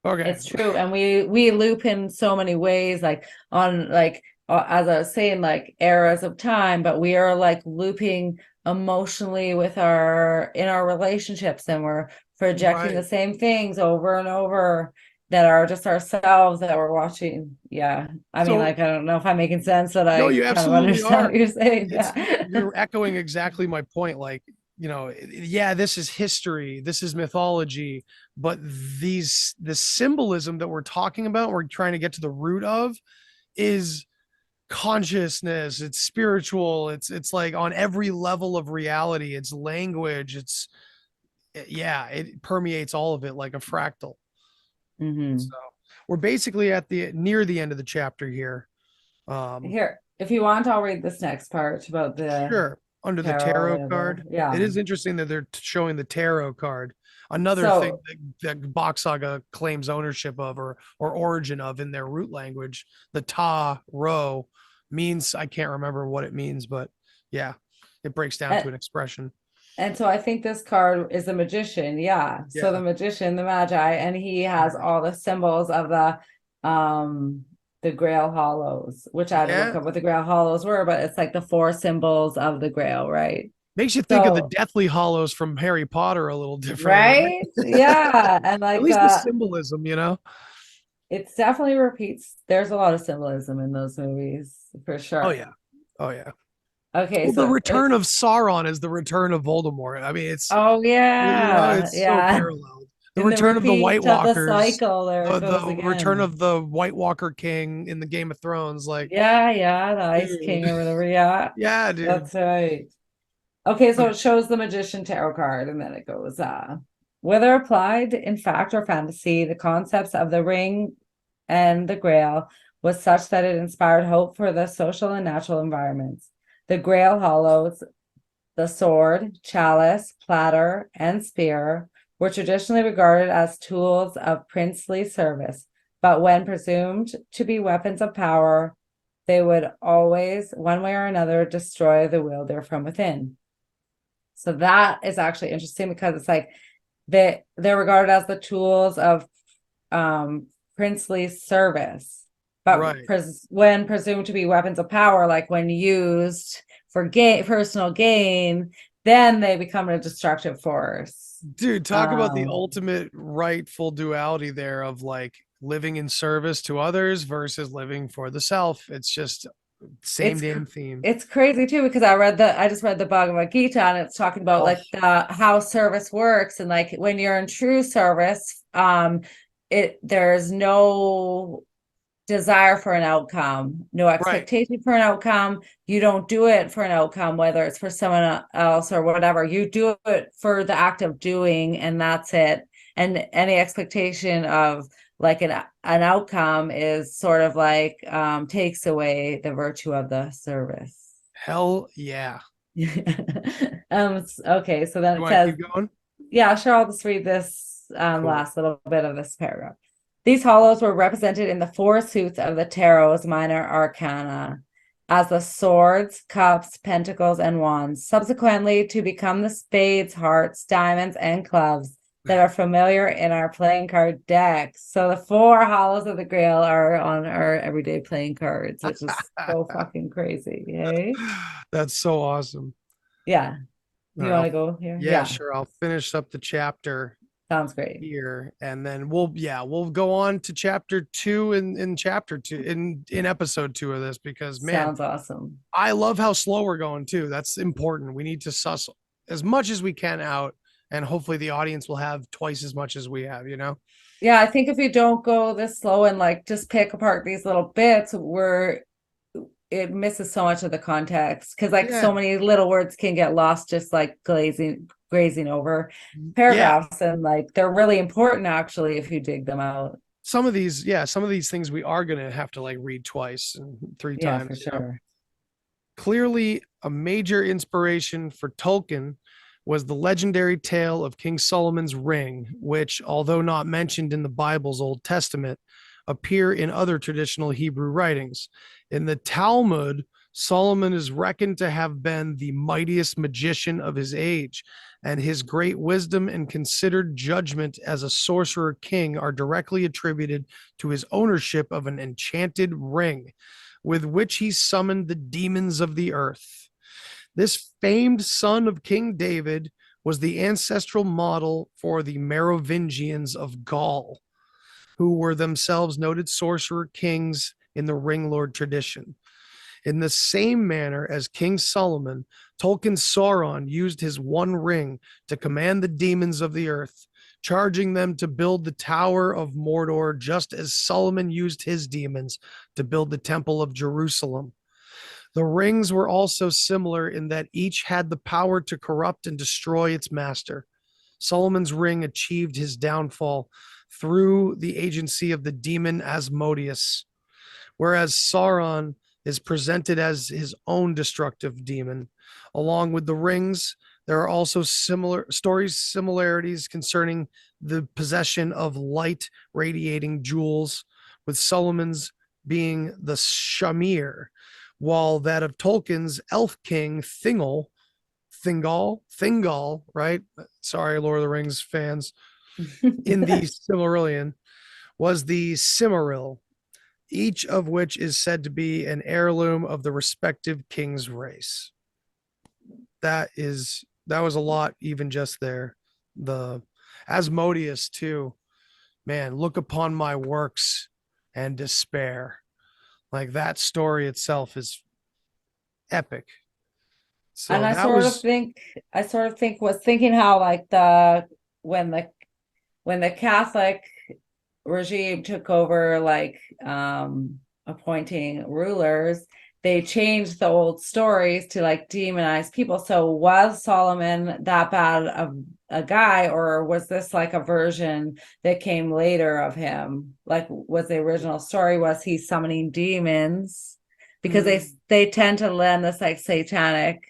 Okay. It's true. And we loop in so many ways, like on like as I was saying, like eras of time, but we are like looping emotionally with our in our relationships, and we're projecting the Right. same things over and over that are just ourselves that we're watching. Yeah. I mean, So like I don't know if I'm making sense, but no, I you kind of absolutely understand are. what you're saying. It's Yeah. you're echoing exactly my point. Like, yeah, this is history, this is mythology, but the symbolism that we're talking about, we're trying to get to the root of, is consciousness. It's spiritual. It's like on every level of reality. It's language. Yeah, it permeates all of it like a fractal. Hmm. So we're basically at the near the end of the chapter here. Here, if you want, I'll read this next part about the Sure. Under the tarot or tarot whatever. card, it Yeah. is interesting that they're showing the tarot card. Another thing So that Box Saga claims ownership of or origin of in their root language, the Ta Ro means, I can't remember what it means, but yeah, it breaks down to and, an expression. and so I think this card is a magician. Yeah. So the Yeah. magician, the magi, and he has Right. all the symbols of the Grail Hollows, which I had to look Yeah. up what the Grail Hollows were, but it's like the four symbols of the Grail, right? Makes you think of the So Deathly Hollows from Harry Potter a little differently, right? right? Yeah. And At like least the symbolism. it's definitely repeats. There's a lot of symbolism in those movies for Oh sure. yeah. Oh yeah. Okay, Well, the so return of Sauron is the return of Voldemort. I mean, oh yeah, it's so yeah. paralleled. The In the return of the repeat White of the Walkers, cycle, there it goes the return again. of the White Walker King in the Game of Thrones. Like, Yeah, yeah, the Ice dude, King or whatever. Yeah, yeah, dude. that's right. Okay, so Okay. it shows the Magician Tarot card, and then it goes, whether applied in fact or fantasy, the concepts of the ring and the grail was such that it inspired hope for the social and natural environments. The grail hollows, the sword, chalice, platter, and spear were traditionally regarded as tools of princely service, but when presumed to be weapons of power, they would always, one way or another, destroy the wielder from within. So that is actually interesting because it's like they're regarded as the tools of princely service, but Right. when presumed to be weapons of power, like when used for personal gain, then they become a destructive force. Dude, talk about the Um, ultimate rightful duality there of like living in service to others versus living for the self. It's just same it's damn theme. it's crazy too because I just read the Bhagavad Gita, and it's talking about Oh, like how service works, and like when you're in true service, there's no desire for an outcome, no right. expectation for an outcome. You don't do it for an outcome, whether it's for someone else or whatever. You do it for the act of doing, and that's it. And any expectation of like an outcome is sort of like takes away the virtue of the service. Hell yeah. Okay, so then You it want to says, keep going? yeah, sure, I'll just read this Cool. last little bit of this paragraph. These hollows were represented in the four suits of the tarot's minor arcana as the swords, cups, pentacles, and wands, subsequently to become the spades, hearts, diamonds, and clubs that are familiar in our playing card decks. So the four hollows of the Grail are on our everyday playing cards, which is so fucking crazy. Yay. That's so awesome. Yeah. All You right, want to go here? yeah, sure. I'll finish up the chapter Sounds great. here, and then we'll go on to chapter 2 in chapter 2 in episode 2 of this, because man, Sounds awesome. I love how slow we're going too. That's important. We need to suss as much as we can out, and hopefully the audience will have twice as much as we have, you know? Yeah, I think if you don't go this slow and like just pick apart these little bits, it misses so much of the context, because like so many little words can get lost just like grazing over paragraphs, and like they're really important actually if you dig them out. Some of these things we are going to have to like read twice and 3 times. For sure. Clearly, a major inspiration for Tolkien was the legendary tale of King Solomon's ring, which, although not mentioned in the Bible's Old Testament, appear in other traditional Hebrew writings. In the Talmud, Solomon is reckoned to have been the mightiest magician of his age, and his great wisdom and considered judgment as a sorcerer king are directly attributed to his ownership of an enchanted ring, with which he summoned the demons of the earth. This famed son of King David was the ancestral model for the Merovingians of Gaul, who were themselves noted sorcerer kings in the Ringlord tradition. In the same manner as King Solomon, Tolkien's Sauron used his one ring to command the demons of the earth, charging them to build the Tower of Mordor, just as Solomon used his demons to build the Temple of Jerusalem. The rings were also similar in that each had the power to corrupt and destroy its master. Solomon's ring achieved his downfall through the agency of the demon Asmodeus, whereas Sauron is presented as his own destructive demon. Along with the rings, there are also similarities concerning the possession of light radiating jewels, with Solomon's being the Shamir, while that of Tolkien's elf king Thingol, right? Sorry, Lord of the Rings fans. In the Silmarillion was the Cimmeril, each of which is said to be an heirloom of the respective king's race. That was a lot, even just there. The Asmodeus too, man, look upon my works and despair. Like, that story itself is epic. So and I sort of think was thinking how like when the Catholic regime took over, like appointing rulers, they changed the old stories to like demonize people. So was Solomon that bad of a guy, or was this like a version that came later of him? Like, was the original story, was he summoning demons? Because they tend to lend this like satanic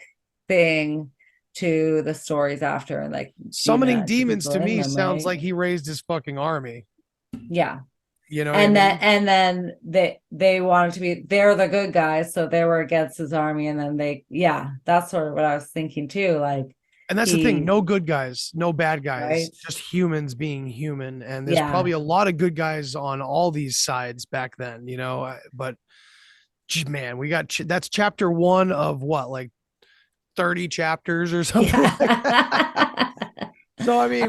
thing to the stories after, and like summoning demons to me sounds like he raised his fucking army. Yeah. You know, and then they wanted to be, they're the good guys, so they were against his army, and then that's sort of what I was thinking too. Like, and that's the thing, no good guys, no bad guys, right? Just humans being human. And there's probably a lot of good guys on all these sides back then, you know. But man, we got that's chapter 1 of what, like 30 chapters or something. Yeah. So I mean,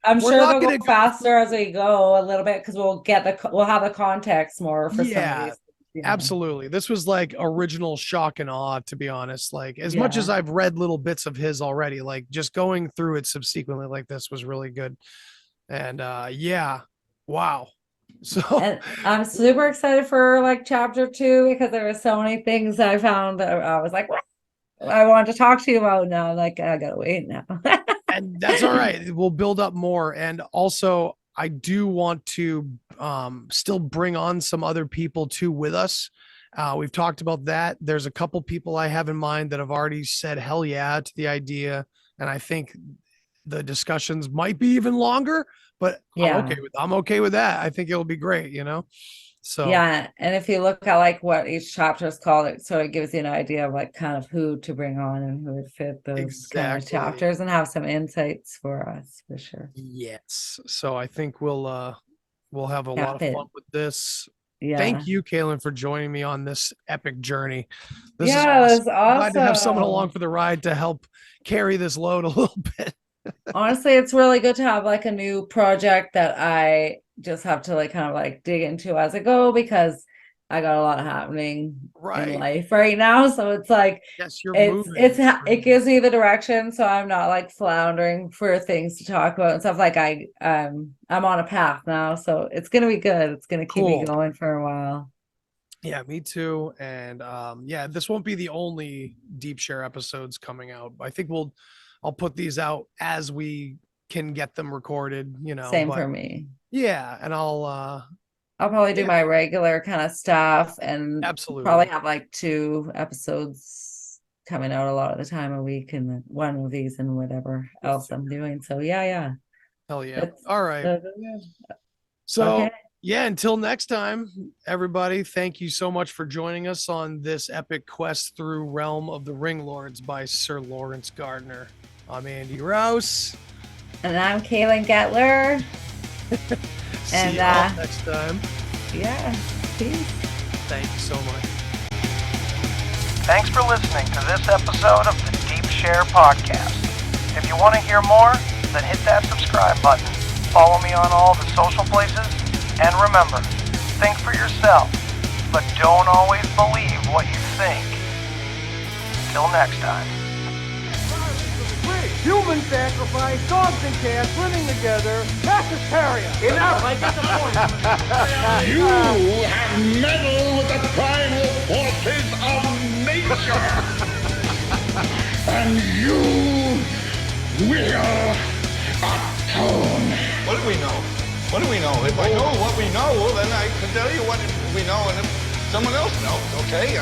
I'm sure they'll go faster as we go a little bit, because we'll have the context more for some of these. Absolutely. This was like original shock and awe, to be honest. Like, as much as I've read little bits of his already, like just going through it subsequently like this was really good. And wow. So and I'm super excited for like chapter 2, because there were so many things I found that I was like, I wanted to talk to you about. Now like, I gotta wait now. And that's all right. We'll build up more. And also, I do want to still bring on some other people too with us We've talked about that. There's a couple people I have in mind that have already said hell yeah to the idea. And I think the discussions might be even longer, but Yeah. I'm okay with that. I think it'll be great, you know? So Yeah, and if you look at like what each chapter is called, it sort of gives you an idea of like kind of who to bring on and who would fit those kind of Exactly. chapters and have some insights for us for sure. yes. So I think we'll have a lot Cap of it. fun with this. Yeah. Thank you, Kalen, for joining me on this epic journey. This is Yeah, it was I'm glad to have someone awesome. along for the ride to help carry this load a little bit. Honestly, it's really good to have like a new project that I just have to like kind of like dig into as I go because I got a lot happening Right. in life right now. So it's like Yes, you're it's moving. it gives me the direction, so I'm not like floundering for things to talk about and stuff. Like I'm on a path now, so it's gonna be good. It's gonna keep me Cool. going for a while. Yeah, me too. And yeah, this won't be the only deep share episodes coming out. I think I'll put these out as we can get them recorded, you know. Same but for me. yeah, and I'll probably do yeah. my regular kind of stuff and Absolutely. probably have like 2 episodes coming out a lot of the time a week and one of these and whatever else I'm doing. So yeah. Hell yeah. That's- All right. that's- So okay. yeah, until next time, everybody, thank you so much for joining us on this epic quest through Realm of the Ringlords by Sir Laurence Gardner. I'm Andy Rouse. And I'm Kalen Gettler. See And, you all next time. Yeah. Peace. Thank you so much. Thanks for listening to this episode of the Deep Share Podcast. If you want to hear more, then hit that subscribe button. Follow me on all the social places. And remember, think for yourself, but don't always believe what you think. Till next time. Human sacrifice, dogs and cats living together, that's hysteria. Enough, I get the point. You have meddled with the primal forces of nature. And you will atone. What do we know? What do we know? If I know what we know, then I can tell you what we know, and if someone else knows, okay?